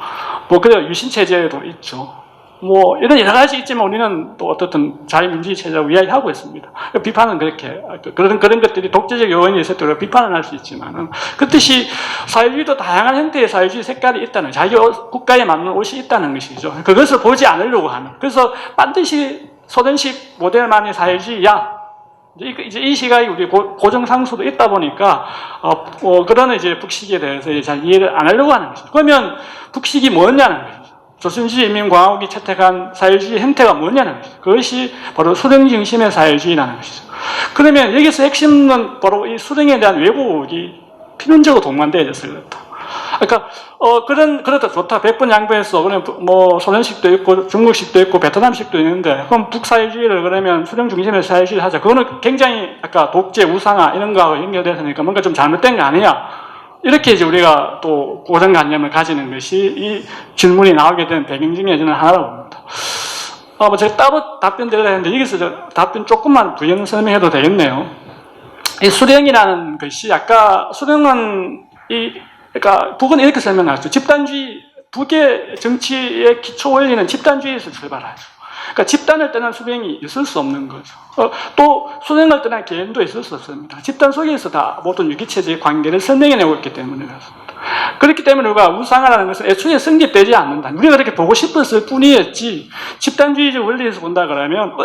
Speaker 2: 뭐 그래 유신 체제도 있죠. 뭐 이런 여러 가지 있지만 우리는 또 어떻든 자유민주주의 체제라고 이야기하고 있습니다. 비판은 그렇게 그런 것들이 독재적 요인이 있을 때 비판을 할 수 있지만은 그 뜻이 사회주의도 다양한 형태의 사회주의 색깔이 있다는, 자기 국가에 맞는 옷이 있다는 것이죠. 그것을 보지 않으려고 하는. 그래서 반드시 소련식 모델만의 사회주의야. 이제 이 시각이 우리 고정상수도 있다 보니까 그런 이제 북식에 대해서 잘 이해를 안 하려고 하는 것이죠. 그러면 북식이 뭐냐는 거죠. 조선주의인민공화국이 채택한 사회주의 형태가 뭐냐는 것이죠. 그것이 바로 수령 중심의 사회주의라는 것이죠. 그러면 여기서 핵심은 바로 이 수령에 대한 왜곡이 필연적으로 동반되어져서 그렇다. 그러니까 그렇다 좋다. 100번 양보했어. 그러면 뭐 소련식도 있고 중국식도 있고 베트남식도 있는데 그럼 북사회주의를 그러면 수령 중심의 사회주의를 하자. 그거는 굉장히 아까 독재, 우상화 이런 거하고 연결돼서니까 뭔가 좀 잘못된 거 아니냐. 이렇게 이제 우리가 또 고정관념을 가지는 것이 이 질문이 나오게 된 배경 중에 저는 하나라고 봅니다. 뭐 제가 따로 답변 드려야 하는데 여기서 답변 조금만 부연 설명해도 되겠네요. 이 수령이라는 것이 아까 수령은 그러니까 북은 이렇게 설명하죠. 집단주의, 북의 정치의 기초 원리는 집단주의에서 출발하죠. 그러니까 집단을 떠난 수령이 있을 수 없는 거죠. 또 수령을 떠난 개인도 있을 수 없습니다. 집단 속에서 다 모든 유기체제의 관계를 설명해내고 있기 때문에 그렇습니다. 그렇기 때문에 우리가 우상화라는 것은 애초에 성립되지 않는다. 우리가 그렇게 보고 싶었을 뿐이었지 집단주의적 원리에서 본다 그러면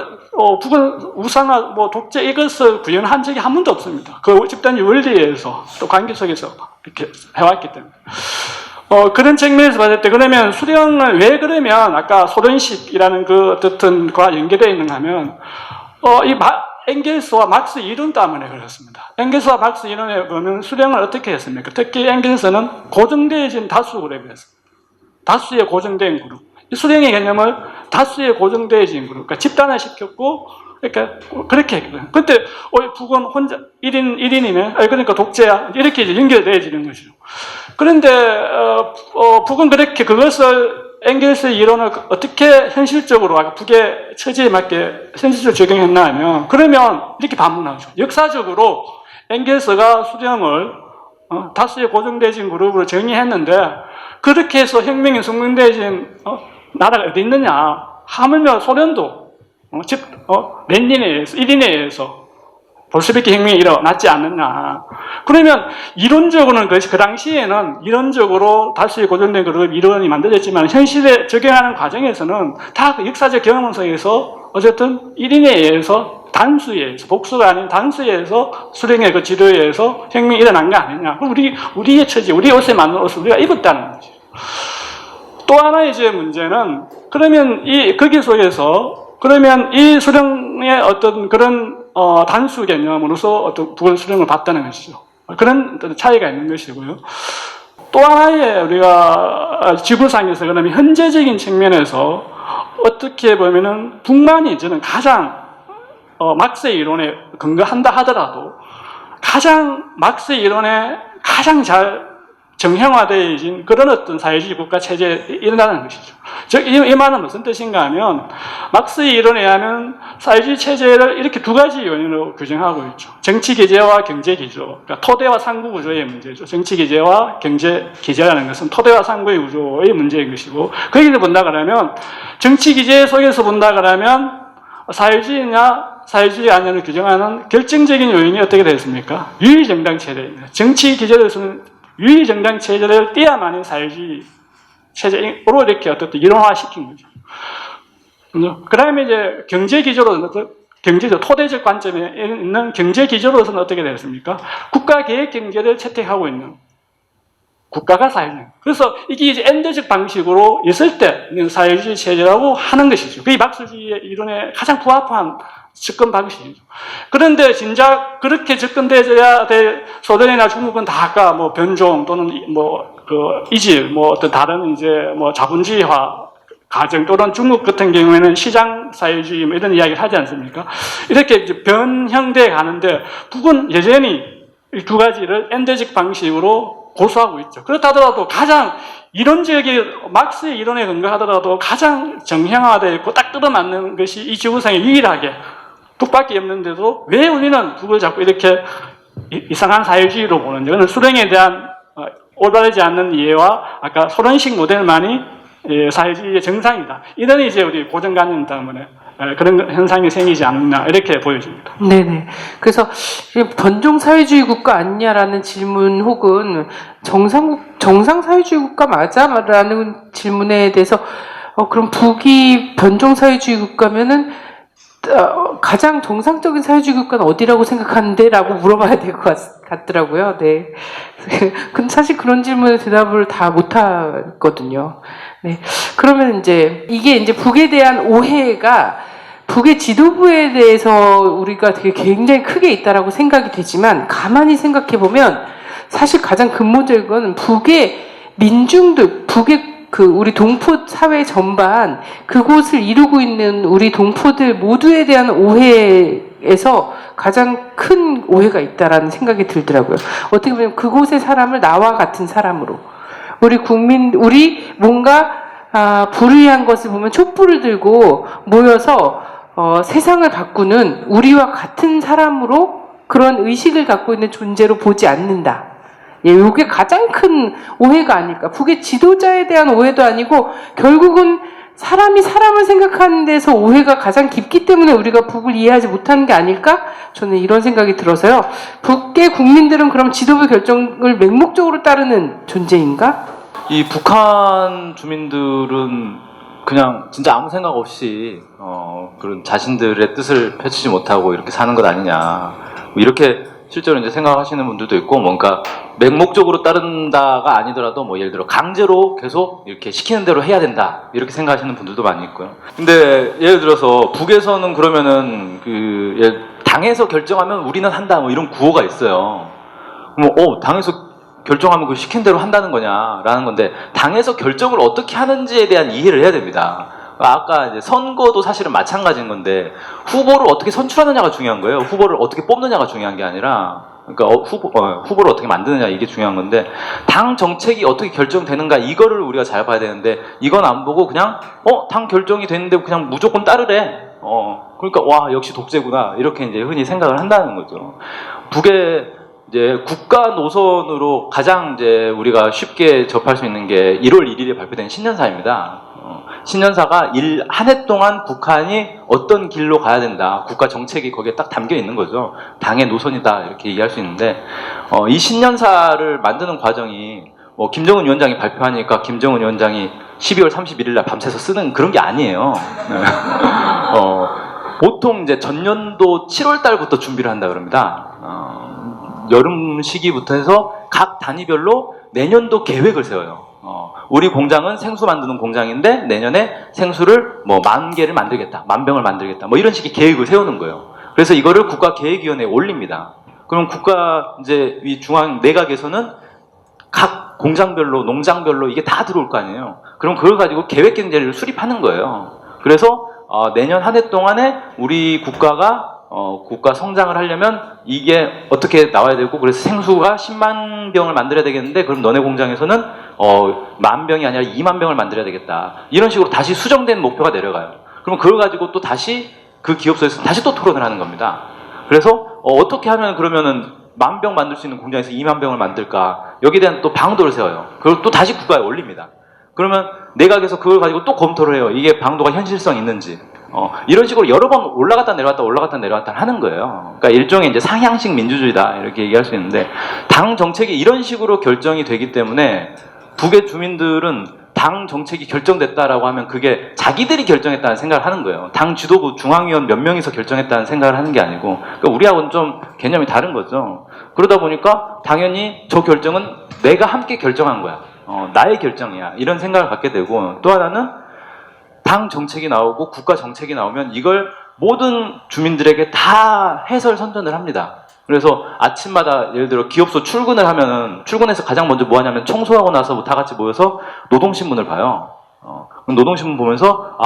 Speaker 2: 북은 우상화, 뭐 독재 이것을 구현한 적이 한 번도 없습니다. 그 집단주의 원리에서 또 관계 속에서 이렇게 해왔기 때문에. 그런 측면에서 봤을 때, 그러면 수령을 왜 그러면, 아까 소련식이라는 그 어떻든 과 연계되어 있는가 하면, 엥겔스와 막스 이론 때문에 그렇습니다. 엥겔스와 막스 이론에 보면 수령을 어떻게 했습니까? 특히 엥겔스는 고정되어진 다수 그룹을 했습니다. 다수의 고정된 그룹. 이 수령의 개념을 다수의 고정되어진 그룹. 그러니까 집단화 시켰고, 그렇게 했거든요. 근데, 북은 혼자, 1인이네? 그러니까 독재야. 이렇게 이제 연결되어지는 것이죠. 그런데, 북은 그렇게 그것을, 엥겔스의 이론을 어떻게 현실적으로, 북의 처지에 맞게 현실적으로 적용했나 하면, 그러면 이렇게 반문하죠. 역사적으로 엥겔스가 수령을 다수의 고정되어진 그룹으로 정의했는데, 그렇게 해서 혁명이 성공되어진 나라가 어디 있느냐. 하물며 소련도, 레닌에 의해서, 1인에 의해서 볼셰비키 혁명이 일어났지 않느냐. 그러면 이론적으로는 그 당시에는 이론적으로 다수의 고정된 그룹 이론이 만들어졌지만 현실에 적용하는 과정에서는 다 그 역사적 경험 속에서 어쨌든 1인에 의해서 단수에 의해서, 복수가 아닌 단수에 의해서 수령의 그 지도에 의해서 혁명이 일어난 거 아니냐. 그럼 우리의 처지, 우리의 옷에 맞는 옷을 우리가 입었다는 거죠. 또 하나의 이제 문제는 그러면 거기 속에서 그러면 이 수령의 어떤 그런 단수 개념으로서 어떤 북은 수령을 받다는 것이죠. 그런 차이가 있는 것이고요. 또 하나의 우리가 지구상에서 그러면 현재적인 측면에서 어떻게 보면은 북만이 저는 가장 막스의 이론에 근거한다 하더라도 가장 막스의 이론에 가장 잘 정형화되어진 그런 어떤 사회주의 국가 체제에 일어나는 것이죠. 즉, 이 말은 무슨 뜻인가 하면, 막스의 이론에 의하면 사회주의 체제를 이렇게 두 가지 요인으로 규정하고 있죠. 정치 기제와 경제 기조. 그러니까 토대와 상구 구조의 문제죠. 정치 기제와 경제 기제라는 것은 토대와 상구의 구조의 문제인 것이고, 거기를 본다 그러면, 정치 기제 속에서 본다 그러면, 사회주의냐, 사회주의 아니냐를 규정하는 결정적인 요인이 어떻게 되겠습니까? 유의정당 체제입니다. 정치 기조로서는 유의정당 체제를 띄어만인 사회주의 체제로 이렇게 어떻게 이론화시킨 거죠. 그 다음에 이제 경제 기조로, 경제적, 토대적 관점에 있는 경제 기조로서는 어떻게 되겠습니까? 국가 계획 경제를 채택하고 있는 국가가 사회주의. 그래서 이게 이제 엔더적 방식으로 있을 때 사회주의 체제라고 하는 것이죠. 그게 막스주의의 이론에 가장 부합한 접근 방식이죠. 그런데 진작 그렇게 접근되어야 될 소련이나 중국은 다 아까 뭐 변종 또는 뭐 그 이질, 뭐 어떤 다른 이제 뭐 자본주의화 가정 또는 중국 같은 경우에는 시장 사회주의 뭐 이런 이야기를 하지 않습니까? 이렇게 이제 변형돼 가는데 북은 여전히 이 두 가지를 엔더적 방식으로 고수하고 있죠. 그렇다 하더라도 가장 이론적인 막스의 이론에 근거하더라도 가장 정형화되어 있고 딱 끌어맞는 것이 이 지구상에 유일하게 북밖에 없는데도 왜 우리는 북을 자꾸 이렇게 이상한 사회주의로 보는지, 그는 수령에 대한 올바르지 않는 이해와 아까 소련식 모델만이 사회주의의 정상이다. 이런 이제 우리 고정관념 때문에 그런 현상이 생기지 않느냐 이렇게 보여집니다.
Speaker 1: 네네. 그래서 변종 사회주의 국가 아니냐라는 질문 혹은 정상 사회주의 국가 맞아라는 질문에 대해서 그럼 북이 변종 사회주의 국가면은 가장 정상적인 사회주의 국가는 어디라고 생각하는데? 라고 물어봐야 될 것 같더라고요. 네. 근데 사실 그런 질문에 대답을 다 못하거든요. 네. 그러면 이제 이게 이제 북에 대한 오해가 북의 지도부에 대해서 우리가 되게 굉장히 크게 있다라고 생각이 되지만 가만히 생각해 보면 사실 가장 근본적인 건 북의 민중들, 북의 우리 동포 사회 전반 그곳을 이루고 있는 우리 동포들 모두에 대한 오해에서 가장 큰 오해가 있다라는 생각이 들더라고요. 어떻게 보면 그곳의 사람을 나와 같은 사람으로 우리 뭔가 불의한 것을 보면 촛불을 들고 모여서 세상을 바꾸는 우리와 같은 사람으로 그런 의식을 갖고 있는 존재로 보지 않는다. 예, 이게 가장 큰 오해가 아닐까. 북의 지도자에 대한 오해도 아니고 결국은 사람이 사람을 생각하는 데서 오해가 가장 깊기 때문에 우리가 북을 이해하지 못하는 게 아닐까? 저는 이런 생각이 들어서요. 북의 국민들은 그럼 지도부 결정을 맹목적으로 따르는 존재인가?
Speaker 3: 이 북한 주민들은 그냥 진짜 아무 생각 없이 그런 자신들의 뜻을 펼치지 못하고 이렇게 사는 것 아니냐, 뭐 이렇게 실제로 이제 생각하시는 분들도 있고, 뭔가 맹목적으로 따른다가 아니더라도 뭐 예를 들어 강제로 계속 이렇게 시키는 대로 해야 된다 이렇게 생각하시는 분들도 많이 있고요. 근데 예를 들어서 북에서는 그러면은 당에서 결정하면 우리는 한다 뭐 이런 구호가 있어요. 뭐 당에서 결정하면 그 시킨 대로 한다는 거냐라는 건데, 당에서 결정을 어떻게 하는지에 대한 이해를 해야 됩니다. 아까 이제 선거도 사실은 마찬가지인 건데 후보를 어떻게 선출하느냐가 중요한 거예요. 후보를 어떻게 뽑느냐가 중요한 게 아니라, 그러니까 후보를 어떻게 만드느냐 이게 중요한 건데, 당 정책이 어떻게 결정되는가 이거를 우리가 잘 봐야 되는데, 이건 안 보고 그냥 당 결정이 됐는데 그냥 무조건 따르래. 그러니까 와 역시 독재구나 이렇게 이제 흔히 생각을 한다는 거죠. 북의 이제 국가 노선으로 가장 이제 우리가 쉽게 접할 수 있는 게 1월 1일에 발표된 신년사입니다. 신년사가 한 해 동안 북한이 어떤 길로 가야 된다, 국가 정책이 거기에 딱 담겨 있는 거죠. 당의 노선이다 이렇게 얘기할 수 있는데, 이 신년사를 만드는 과정이 김정은 위원장이 발표하니까 김정은 위원장이 12월 31일 날 밤새서 쓰는 그런 게 아니에요. 보통 이제 전년도 7월 달부터 준비를 한다 그럽니다. 여름 시기부터 해서 각 단위별로 내년도 계획을 세워요. 우리 공장은 생수 만드는 공장인데 내년에 생수를 뭐 10,000개를 만들겠다, 10,000병을 만들겠다, 뭐 이런 식의 계획을 세우는 거예요. 그래서 이거를 국가계획위원회에 올립니다. 그럼 국가 이제 이 중앙 내각에서는 각 공장별로, 농장별로 이게 다 들어올 거 아니에요. 그럼 그걸 가지고 계획경제를 수립하는 거예요. 그래서 내년 한 해 동안에 우리 국가가 국가 성장을 하려면 이게 어떻게 나와야 되고, 그래서 생수가 10만 병을 만들어야 되겠는데 그럼 너네 공장에서는 10,000병이 아니라 20,000병을 만들어야 되겠다, 이런 식으로 다시 수정된 목표가 내려가요. 그럼 그걸 가지고 또 다시 그 기업소에서 다시 또 토론을 하는 겁니다. 그래서 어떻게 하면 그러면은 10,000병 만들 수 있는 공장에서 20,000병을 만들까, 여기에 대한 또 방도를 세워요. 그걸 또 다시 국가에 올립니다. 그러면 내각에서 그걸 가지고 또 검토를 해요. 이게 방도가 현실성 있는지. 이런 식으로 여러 번 올라갔다 내려갔다 올라갔다 내려갔다 하는 거예요. 그러니까 일종의 이제 상향식 민주주의다 이렇게 얘기할 수 있는데 당 정책이 이런 식으로 결정이 되기 때문에 북의 주민들은 당 정책이 결정됐다라고 하면 그게 자기들이 결정했다는 생각을 하는 거예요. 당 지도부 중앙위원 몇 명이서 결정했다는 생각을 하는 게 아니고 그러니까 우리하고는 좀 개념이 다른 거죠. 그러다 보니까 당연히 저 결정은 내가 함께 결정한 거야. 나의 결정이야. 이런 생각을 갖게 되고 또 하나는 당 정책이 나오고 국가 정책이 나오면 이걸 모든 주민들에게 다 해설 선전을 합니다. 그래서 아침마다 예를 들어 기업소 출근을 하면은 출근해서 가장 먼저 뭐 하냐면 청소하고 나서 뭐 다 같이 모여서 노동신문을 봐요. 그럼 노동신문 보면서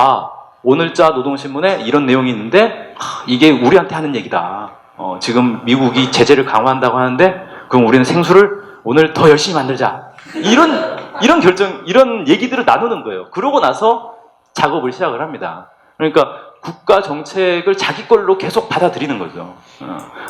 Speaker 3: 오늘자 노동신문에 이런 내용이 있는데 이게 우리한테 하는 얘기다. 지금 미국이 제재를 강화한다고 하는데 그럼 우리는 생수를 오늘 더 열심히 만들자. 이런 얘기들을 나누는 거예요. 그러고 나서 작업을 시작을 합니다. 그러니까 국가 정책을 자기 걸로 계속 받아들이는 거죠.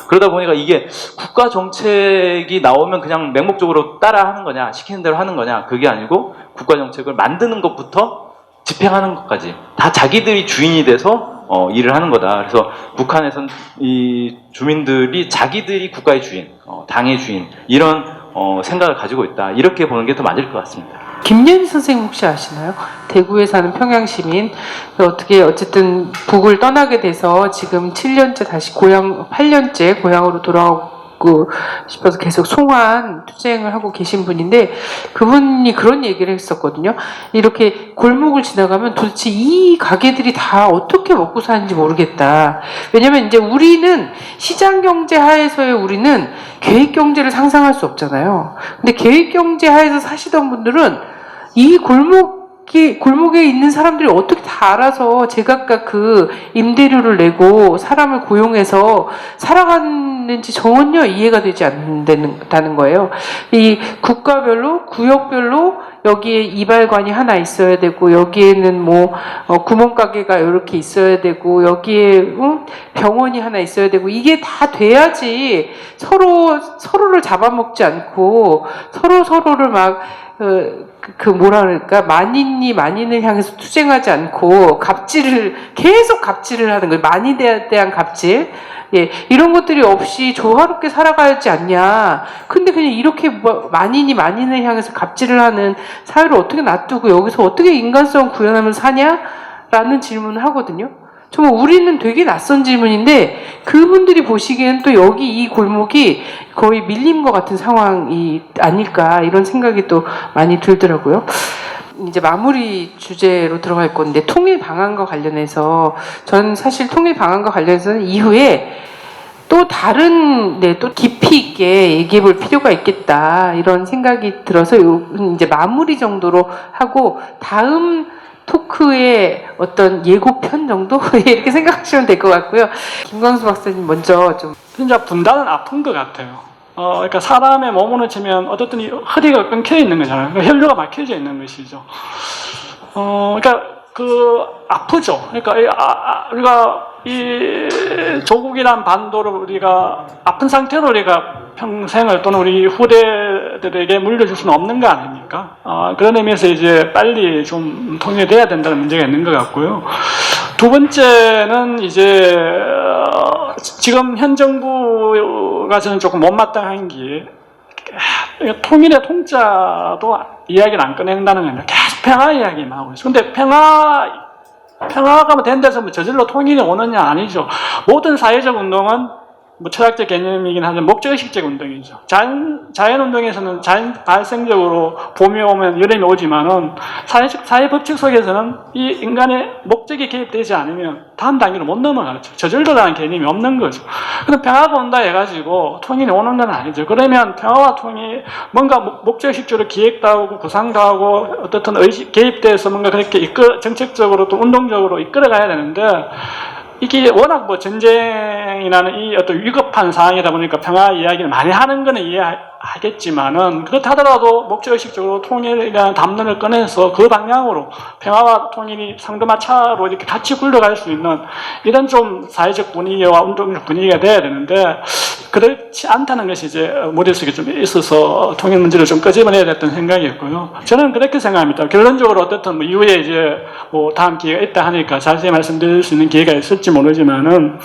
Speaker 3: 그러다 보니까 이게 국가 정책이 나오면 그냥 맹목적으로 따라하는 거냐, 시키는 대로 하는 거냐, 그게 아니고 국가 정책을 만드는 것부터 집행하는 것까지 다 자기들이 주인이 돼서 일을 하는 거다. 그래서 북한에선 이 주민들이 자기들이 국가의 주인, 당의 주인 이런 생각을 가지고 있다. 이렇게 보는 게 더 맞을 것 같습니다.
Speaker 1: 김연희 선생님 혹시 아시나요? 대구에 사는 평양시민 어쨌든 북을 떠나게 돼서 지금 7년째 다시 8년째 고향으로 돌아오고 싶어서 계속 송환 투쟁을 하고 계신 분인데 그분이 그런 얘기를 했었거든요. 이렇게 골목을 지나가면 도대체 이 가게들이 다 어떻게 먹고 사는지 모르겠다. 왜냐면 이제 우리는 시장 경제 하에서의 우리는 계획 경제를 상상할 수 없잖아요. 근데 계획 경제 하에서 사시던 분들은 이 골목에 있는 사람들이 어떻게 다 알아서 제각각 그 임대료를 내고 사람을 고용해서 살아가는지 전혀 이해가 되지 않는다는 거예요. 이 국가별로, 구역별로 여기에 이발관이 하나 있어야 되고, 여기에는 뭐, 구멍가게가 이렇게 있어야 되고, 여기에, 병원이 하나 있어야 되고, 이게 다 돼야지 서로를 잡아먹지 않고, 서로를 막, 뭐라 그럴까, 만인이 만인을 향해서 투쟁하지 않고, 계속 갑질을 하는 거예요. 만인에 대한 갑질. 예, 이런 것들이 없이 조화롭게 살아가지 않냐. 근데 그냥 이렇게 만인이 만인을 향해서 갑질을 하는 사회를 어떻게 놔두고 여기서 어떻게 인간성 구현하면서 사냐? 라는 질문을 하거든요. 정말 우리는 되게 낯선 질문인데 그분들이 보시기엔 또 여기 이 골목이 거의 밀림과 같은 상황이 아닐까 이런 생각이 또 많이 들더라고요. 이제 마무리 주제로 들어갈 건데 통일 방안과 관련해서 저는 사실 통일 방안과 관련해서는 이후에 또 다른 또 깊이 있게 얘기해 볼 필요가 있겠다 이런 생각이 들어서 이제 마무리 정도로 하고 다음 토크의 어떤 예고편 정도 이렇게 생각하시면 될 것 같고요. 김광수 박사님 먼저 좀.
Speaker 2: 진짜 분단은 아픈 것 같아요. 그러니까 사람의 몸으로 치면 어떻든 이 허리가 끊겨 있는 거잖아요. 그러니까 혈류가 막혀져 있는 것이죠. 그러니까 아프죠. 그러니까 우리가 이 조국이란 반도를 우리가 아픈 상태로 우리가 평생을 또는 우리 후대들에게 물려줄 수는 없는 거 아닙니까? 그런 의미에서 이제 빨리 좀 통일돼야 된다는 문제가 있는 것 같고요. 두 번째는 이제 지금 현 정부가 저는 조금 못마땅한 게 통일의 통짜도 이야기를 안 꺼낸다는 겁니다. 계속 평화 이야기만 하고 있어요. 근데 평화가 된 데서 뭐 저절로 통일이 오느냐 아니죠. 모든 사회적 운동은 뭐 철학적 개념이긴 하지만 목적의식적 운동이죠. 자연운동에서는 자연 발생적으로 봄이 오면 여름이 오지만은 사회 법칙 속에서는 이 인간의 목적이 개입되지 않으면 다음 단계로 못 넘어가죠. 저절로라는 개념이 없는 거죠. 그럼 평화가 온다 해가지고 통일이 오는 건 아니죠. 그러면 평화와 통일, 뭔가 목적의식적으로 기획도 하고 구상도 하고 어떻든 개입돼서 뭔가 그렇게 정책적으로 또 운동적으로 이끌어가야 되는데 이게 워낙 전쟁이라는 이 어떤 위급한 상황이다 보니까 평화 이야기를 많이 하는 거는 이해할 하겠지만은 그렇다 하더라도 목적의식적으로 통일이라는 담론을 꺼내서 그 방향으로 평화와 통일이 상대마차로 이렇게 같이 굴러갈 수 있는 이런 좀 사회적 분위기와 운동적 분위기가 돼야 되는데 그렇지 않다는 것이 이제 머릿속에 좀 있어서 통일 문제를 좀 끄집어내야 됐던 생각이었고요. 저는 그렇게 생각합니다. 결론적으로 어떻든 뭐 이후에 이제 뭐 다음 기회가 있다 하니까 자세히 말씀드릴 수 있는 기회가 있을지 모르지만은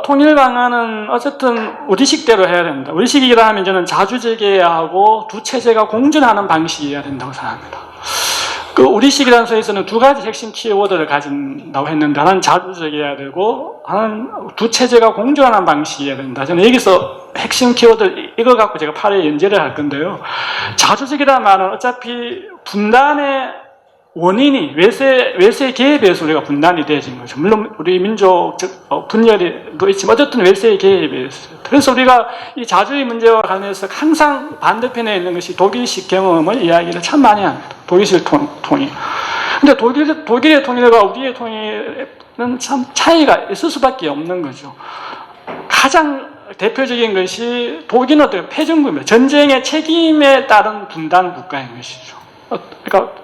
Speaker 2: 통일 방안은 어쨌든 우리식대로 해야 된다. 우리식이라 하면 저는 자주재개해야 하고 두 체제가 공존하는 방식이어야 된다고 생각합니다. 그 우리식이라는 소에서는 두 가지 핵심 키워드를 가진다고 했는데 하나는 자주재개해야 되고 하나는 두 체제가 공존하는 방식이어야 된다. 저는 여기서 핵심 키워드 이거 갖고 제가 8회 연재를 할 건데요. 자주재개라는 말은 어차피 분단의 원인이 외세 개입에서 우리가 분단이 되어진 거죠. 물론 우리 민족 분열도 있지만 어쨌든 외세의 개입에 의해서. 그래서 우리가 이 자주의 문제와 관련해서 항상 반대편에 있는 것이 독일식 경험을 이야기를 참 많이 합니다. 독일식 통일. 근데 독일의 통일과 우리의 통일은 참 차이가 있을 수밖에 없는 거죠. 가장 대표적인 것이 독일은 어떻게 패전국입니다. 전쟁의 책임에 따른 분단 국가인 것이죠. 그러니까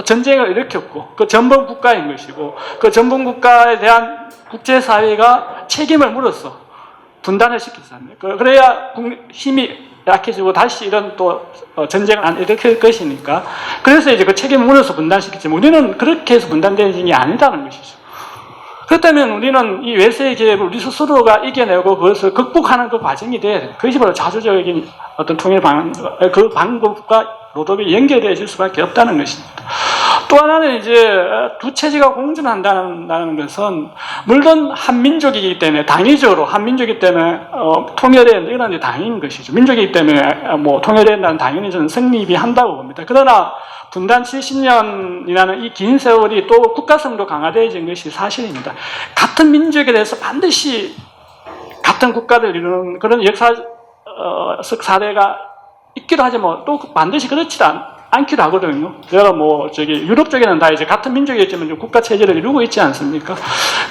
Speaker 2: 전쟁을 일으켰고 그 전범 국가인 것이고 그 전범 국가에 대한 국제사회가 책임을 물어서 분단을 시켰습니다. 그래야 힘이 약해지고 다시 이런 또 전쟁을 안 일으킬 것이니까 그래서 이제 그 책임을 물어서 분단시켰지만 우리는 그렇게 해서 분단되는 게 아니다는 것이죠. 그렇다면 우리는 이 외세의 개입을 우리 스스로가 이겨내고 그것을 극복하는 그 과정이 돼야 돼요. 그것이 바로 자주적인 어떤 통일 방안, 그 방법과 로드맵이 연결되어질 수밖에 없다는 것입니다. 또 하나는 이제 두 체제가 공존한다는 것은 물론 한민족이기 때문에 당위적으로 한민족이기 때문에 통일해야 이런 게 당위인 것이죠. 민족이기 때문에 뭐 통일된다는 당연히 저는 성립이 한다고 봅니다. 그러나 분단 70년이라는 이 긴 세월이 또 국가성도 강화되어진 것이 사실입니다. 같은 민족에 대해서 반드시 같은 국가를 이루는 그런 역사적 사례가 있기도 하지만 또 반드시 그렇지 않기도 하거든요. 제가 뭐 유럽 쪽에는 다 이제 같은 민족이겠지만 국가 체제를 이루고 있지 않습니까?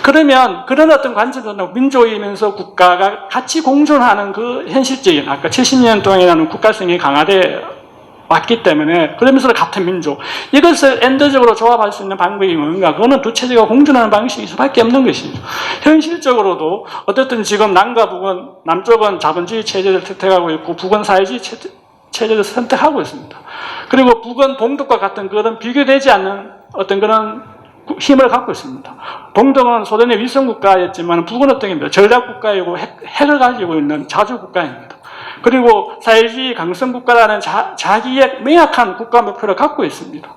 Speaker 2: 그러면 그런 어떤 관점에서 민족이면서 국가가 같이 공존하는 그 현실적인 아까 70년 동안이라는 국가성이 강화돼 왔기 때문에 그러면서 같은 민족 이것을 엔더적으로 조합할 수 있는 방법이 뭔가 그거는 두 체제가 공존하는 방식일 수밖에 없는 것이죠. 현실적으로도 어쨌든 지금 남과 북은 남쪽은 자본주의 체제를 택하고 있고 북은 사회주의 체제를 선택하고 있습니다. 그리고 북은 동독과 같은 그런 비교되지 않는 어떤 그런 힘을 갖고 있습니다. 동독은 소련의 위성국가였지만 북은 어떤 겁니다. 전략국가이고 핵을 가지고 있는 자주국가입니다. 그리고 사회주의 강성국가라는 자기의 명확한 국가 목표를 갖고 있습니다.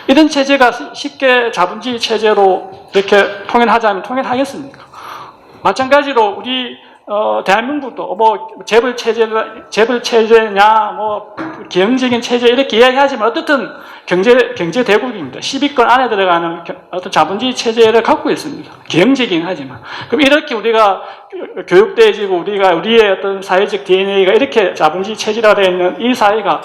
Speaker 2: 이런 체제가 쉽게 자본주의 체제로 이렇게 통일하자면 통일하겠습니까? 마찬가지로 우리 대한민국도 뭐 재벌 체제냐 뭐 경제적인 체제 이렇게 이야기하지만 어쨌든 경제 대국입니다. 10위권 안에 들어가는 어떤 자본주의 체제를 갖고 있습니다. 경제긴 하지만 그럼 이렇게 우리가 교육되어지고 우리의 어떤 사회적 DNA가 이렇게 자본주의 체제라 되어 있는 이 사회가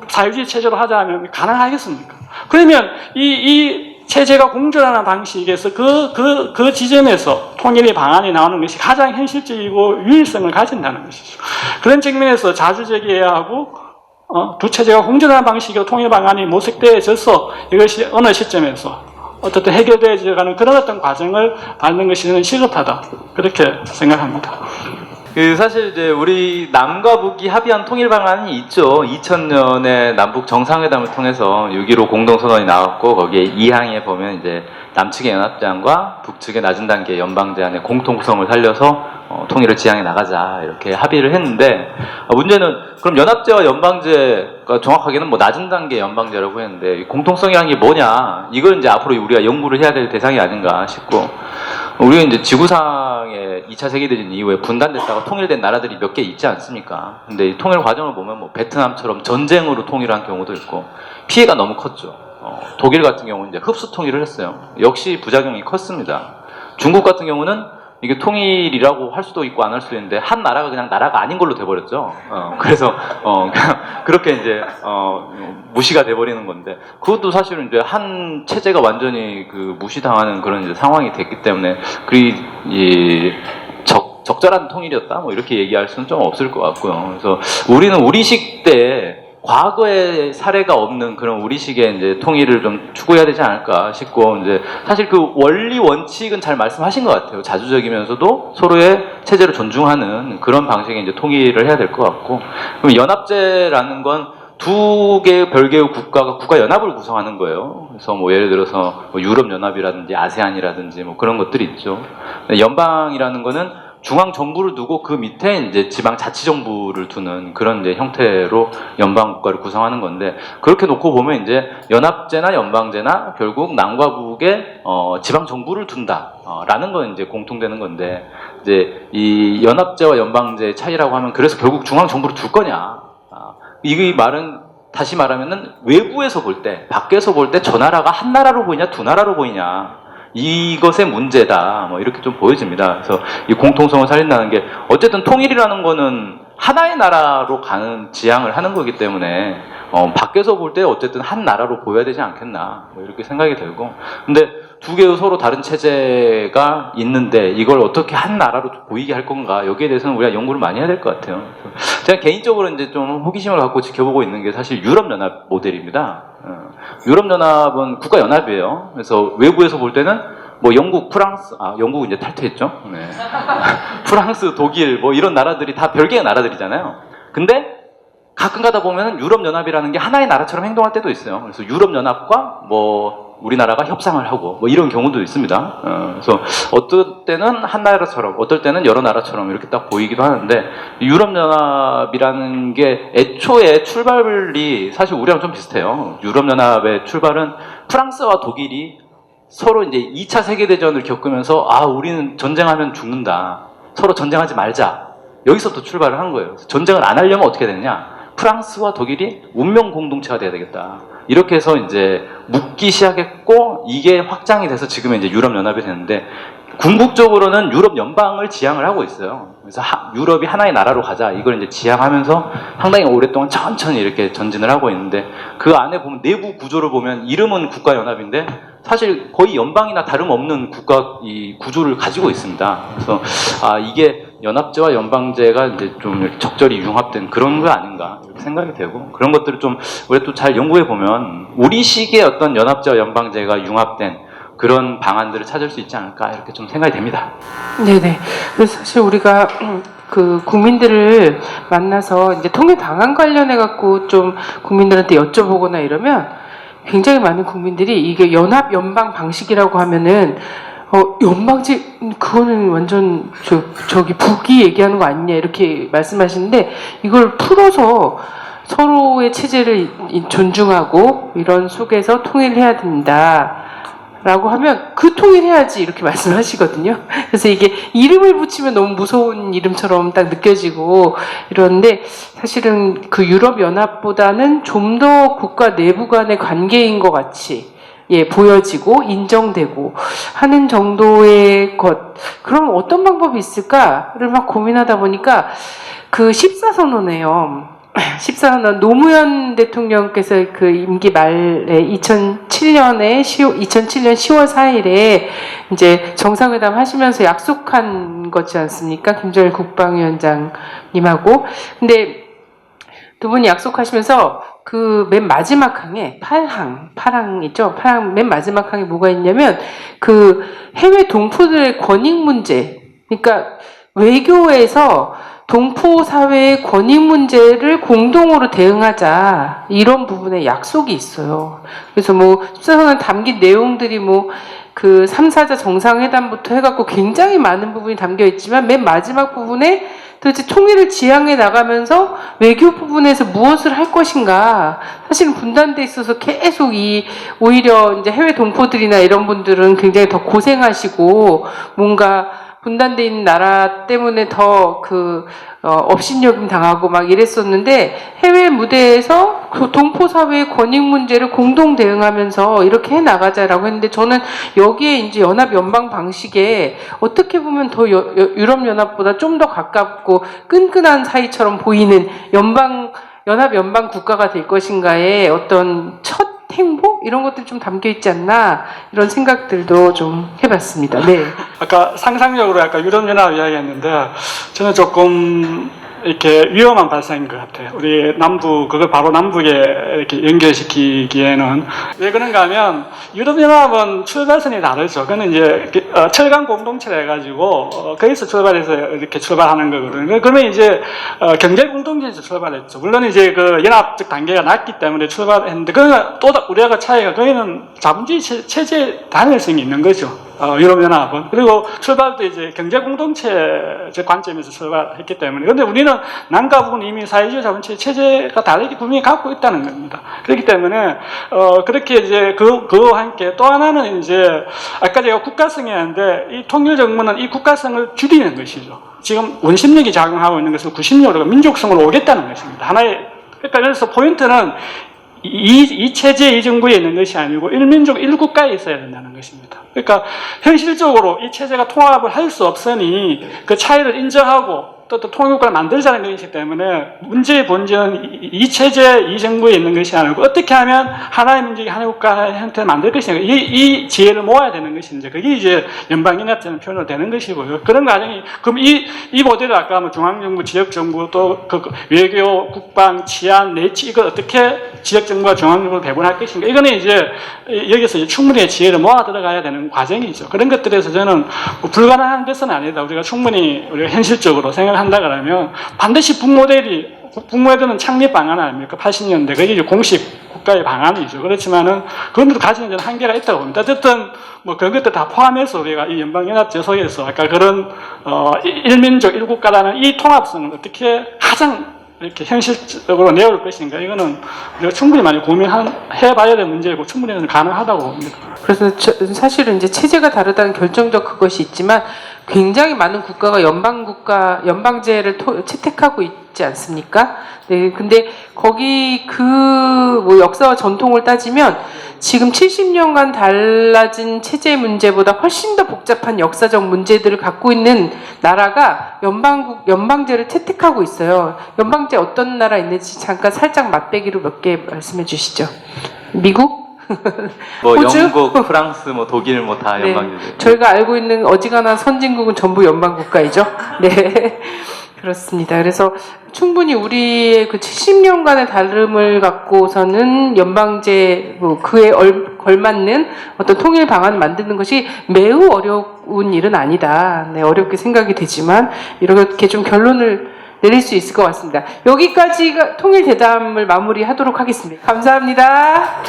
Speaker 2: 사회주의 체제로 하자면 가능하겠습니까? 그러면 이 체제가 공존하는 방식에서 그 지점에서 통일의 방안이 나오는 것이 가장 현실적이고 유일성을 가진다는 것이죠. 그런 측면에서 자주재개해야 하고 두 체제가 공존하는 방식으로 통일 방안이 모색되어져서 이것이 어느 시점에서 어떻든 해결되어져가는 그런 어떤 과정을 밟는 것이 시급하다 그렇게 생각합니다.
Speaker 3: 사실 이제 우리 남과 북이 합의한 통일 방안이 있죠. 2000년에 남북 정상회담을 통해서 6.15 공동선언이 나왔고 거기에 2항에 보면 이제 남측의 연합제안과 북측의 낮은 단계 연방제안의 공통성을 살려서 통일을 지향해 나가자 이렇게 합의를 했는데 문제는 그럼 연합제와 연방제가 정확하게는 뭐 낮은 단계 연방제라고 했는데 공통성이라는 게 뭐냐 이걸 이제 앞으로 우리가 연구를 해야 될 대상이 아닌가 싶고 우리가 이제 지구상의 2차 세계대전 이후에 분단됐다가 통일된 나라들이 몇 개 있지 않습니까? 근데 이 통일 과정을 보면 뭐 베트남처럼 전쟁으로 통일한 경우도 있고 피해가 너무 컸죠. 독일 같은 경우는 이제 흡수 통일을 했어요. 역시 부작용이 컸습니다. 중국 같은 경우는 이게 통일이라고 할 수도 있고 안 할 수도 있는데 한 나라가 그냥 나라가 아닌 걸로 돼버렸죠. 그래서 그냥 그렇게 이제 무시가 돼버리는 건데 그것도 사실은 이제 한 체제가 완전히 그 무시당하는 그런 이제 상황이 됐기 때문에 이 적절한 통일이었다 뭐 이렇게 얘기할 수는 좀 없을 것 같고요. 그래서 우리는 우리식 때 과거의 사례가 없는 그런 우리식의 이제 통일을 좀 추구해야 되지 않을까 싶고, 이제 사실 그 원리 원칙은 잘 말씀하신 것 같아요. 자주적이면서도 서로의 체제를 존중하는 그런 방식의 이제 통일을 해야 될 것 같고, 그럼 연합제라는 건 두 개의 별개의 국가가 국가 연합을 구성하는 거예요. 그래서 뭐 예를 들어서 뭐 유럽 연합이라든지 아세안이라든지 뭐 그런 것들이 있죠. 연방이라는 거는 중앙 정부를 두고 그 밑에 이제 지방 자치 정부를 두는 그런 이제 형태로 연방 국가를 구성하는 건데, 그렇게 놓고 보면 이제 연합제나 연방제나 결국 남과 북의 지방 정부를 둔다라는 건 이제 공통되는 건데, 이제 이 연합제와 연방제의 차이라고 하면 그래서 결국 중앙 정부를 둘 거냐? 이 말은 다시 말하면은 외부에서 볼 때, 밖에서 볼 때 저 나라가 한 나라로 보이냐 두 나라로 보이냐, 이것의 문제다 뭐 이렇게 좀 보여집니다. 그래서 이 공통성을 살린다는 게 어쨌든 통일이라는 거는 하나의 나라로 가는 지향을 하는 거기 때문에 밖에서 볼 때 어쨌든 한 나라로 보여야 되지 않겠나 뭐 이렇게 생각이 들고, 근데 두 개의 서로 다른 체제가 있는데 이걸 어떻게 한 나라로 보이게 할 건가, 여기에 대해서는 우리가 연구를 많이 해야 될 것 같아요. 제가 개인적으로 이제 좀 호기심을 갖고 지켜보고 있는 게 사실 유럽연합 모델입니다. 유럽연합은 국가연합이에요. 그래서 외부에서 볼 때는 뭐 영국, 프랑스, 영국은 이제 탈퇴했죠. 네. 프랑스, 독일 뭐 이런 나라들이 다 별개의 나라들이잖아요. 근데 가끔 가다 보면 유럽연합이라는 게 하나의 나라처럼 행동할 때도 있어요. 그래서 유럽연합과 뭐 우리나라가 협상을 하고 뭐 이런 경우도 있습니다. 그래서 어떨 때는 한 나라처럼, 어떨 때는 여러 나라처럼 이렇게 딱 보이기도 하는데, 유럽연합이라는 게 애초에 출발이 사실 우리랑 좀 비슷해요. 유럽연합의 출발은 프랑스와 독일이 서로 이제 2차 세계대전을 겪으면서 우리는 전쟁하면 죽는다, 서로 전쟁하지 말자, 여기서부터 출발을 한 거예요. 전쟁을 안 하려면 어떻게 되느냐, 프랑스와 독일이 운명 공동체가 돼야 되겠다, 이렇게 해서 이제 묻기 시작했고, 이게 확장이 돼서 지금 이제 유럽연합이 되는데, 궁극적으로는 유럽 연방을 지향을 하고 있어요. 그래서 유럽이 하나의 나라로 가자, 이걸 이제 지향하면서 상당히 오랫동안 천천히 이렇게 전진을 하고 있는데, 그 안에 보면 내부 구조를 보면 이름은 국가연합인데 사실 거의 연방이나 다름없는 국가 이 구조를 가지고 있습니다. 그래서 이게 연합제와 연방제가 이제 좀 이렇게 적절히 융합된 그런 거 아닌가 이렇게 생각이 되고, 그런 것들을 좀 우리가 또 잘 연구해 보면 우리식의 어떤 연합제와 연방제가 융합된 그런 방안들을 찾을 수 있지 않을까 이렇게 좀 생각이 됩니다.
Speaker 1: 네네. 그래서 사실 우리가 그 국민들을 만나서 이제 통일 방안 관련해 갖고 좀 국민들한테 여쭤보거나 이러면 굉장히 많은 국민들이 이게 연합 연방 방식이라고 하면은 연방제 그거는 완전 저기 북이 얘기하는 거 아니냐 이렇게 말씀하시는데, 이걸 풀어서 서로의 체제를 존중하고 이런 속에서 통일해야 된다 라고 하면 그 통일해야지 이렇게 말씀하시거든요. 그래서 이게 이름을 붙이면 너무 무서운 이름처럼 딱 느껴지고 이러는데, 사실은 그 유럽연합보다는 좀 더 국가 내부 간의 관계인 것 같이 보여지고 인정되고 하는 정도의 것. 그럼 어떤 방법이 있을까를 막 고민하다 보니까 그 14선언이에요. 14선언, 노무현 대통령께서 그 임기 말에 2007년 10월 4일에 이제 정상회담 하시면서 약속한 거지 않습니까? 김정일 국방위원장님하고. 근데 두 분이 약속하시면서 그 맨 마지막 항에 파랑 있죠? 파랑 맨 마지막 항에 뭐가 있냐면 그 해외 동포들의 권익 문제, 그러니까 외교에서 동포 사회의 권익 문제를 공동으로 대응하자, 이런 부분에 약속이 있어요. 그래서 뭐 14선언 담긴 내용들이 뭐 그 3, 4자 정상회담부터 해갖고 굉장히 많은 부분이 담겨 있지만, 맨 마지막 부분에 도대체 통일을 지향해 나가면서 외교 부분에서 무엇을 할 것인가, 사실은 분단돼 있어서 계속 오히려 이제 해외 동포들이나 이런 분들은 굉장히 더 고생하시고 뭔가 분단돼 있는 나라 때문에 더 업신여김 당하고 막 이랬었는데, 해외 무대에서 그 동포 사회의 권익 문제를 공동 대응하면서 이렇게 해 나가자라고 했는데, 저는 여기에 이제 연합 연방 방식에 어떻게 보면 더 유럽 연합보다 좀 더 가깝고 끈끈한 사이처럼 보이는 연합 연방 국가가 될 것인가에 어떤 첫 행보 이런 것들이 좀 담겨 있지 않나 이런 생각들도 좀 해봤습니다. 네.
Speaker 2: 아까 상상력으로 아까 유럽연합 이야기했는데 저는 조금 이렇게 위험한 발상인 것 같아요. 우리 그걸 바로 남북에 이렇게 연결시키기에는. 왜 그런가 하면, 유럽연합은 출발선이 다르죠. 그거는 이제, 철강 공동체를 해가지고, 거기서 출발해서 이렇게 출발하는 거거든요. 그러면 이제, 경제 공동체에서 출발했죠. 물론 이제 그 연합적 단계가 낮기 때문에 출발했는데, 그거는 또 우리하고 차이가, 거기는 자본주의 체제 단일성이 있는 거죠. 유럽연합은. 그리고 출발도 이제 경제 공동체 관점에서 출발했기 때문에. 그런데 우리는 남과 북은 이미 사회주의 자본주의 체제가 다르게 분명히 갖고 있다는 겁니다. 그렇기 때문에, 그렇게 이제 그와 함께 또 하나는 이제, 아까 제가 국가성이 하는데, 이 통일정부는 이 국가성을 줄이는 것이죠. 지금 원심력이 작용하고 있는 것은 구심력으로 민족성으로 오겠다는 것입니다. 그러니까 그래서 포인트는 이 체제, 이 정부에 있는 것이 아니고 일민족, 1국가에 있어야 된다는 것입니다. 그러니까 현실적으로 이 체제가 통합을 할 수 없으니 그 차이를 인정하고 또 통일국가를 만들자는 것이기 때문에 문제의 본질은 이 체제, 이 정부에 있는 것이 아니고 어떻게 하면 하나의 민족이 하나의 국가 형태를 만들 것인가. 이 지혜를 모아야 되는 것인데 그게 이제 연방연합제는 표현으로 되는 것이고요. 그런 과정이, 그럼 이 모델을 아까 뭐 중앙정부, 지역정부 또 그 외교, 국방, 치안, 내치 이걸 어떻게 지역정부와 중앙정부를 배분할 것인가. 이거는 이제 여기서 충분히 지혜를 모아 들어가야 되는 과정이죠. 그런 것들에서 저는 뭐 불가능한 것은 아니다. 우리가 충분히 우리가 현실적으로 한다 그러면 반드시 북모델은 창립 방안 아닙니까? 80년대. 그게 이제 공식 국가의 방안이죠. 그렇지만은 그것도 가지는 저는 한계가 있다고 봅니다. 어쨌든 뭐 그런 것들 다 포함해서 우리가 이 연방연합제 속에서 아까 그런 일민족, 1국가라는 이 통합성을 어떻게 가장 이렇게 현실적으로 내올 것인가. 이거는 우리가 충분히 많이 고민해봐야 될 문제이고 충분히 가능하다고 봅니다.
Speaker 1: 그래서 사실은 이제 체제가 다르다는 결정적 그것이 있지만 굉장히 많은 국가가 연방제를 채택하고 있지 않습니까? 네, 근데 거기 뭐 역사와 전통을 따지면 지금 70년간 달라진 체제 문제보다 훨씬 더 복잡한 역사적 문제들을 갖고 있는 나라가 연방제를 채택하고 있어요. 연방제 어떤 나라 있는지 잠깐 살짝 맛배기로 몇 개 말씀해 주시죠. 미국?
Speaker 3: 뭐
Speaker 1: 호주?
Speaker 3: 영국, 프랑스, 뭐 독일 뭐 다
Speaker 1: 네,
Speaker 3: 연방제.
Speaker 1: 저희가 알고 있는 어지간한 선진국은 전부 연방국가이죠. 네. 그렇습니다. 그래서 충분히 우리의 그 70년간의 다름을 갖고서는 연방제, 그에 걸맞는 어떤 통일 방안을 만드는 것이 매우 어려운 일은 아니다. 네, 어렵게 생각이 되지만, 이렇게 좀 결론을 내릴 수 있을 것 같습니다. 여기까지가 통일 대담을 마무리하도록 하겠습니다. 감사합니다.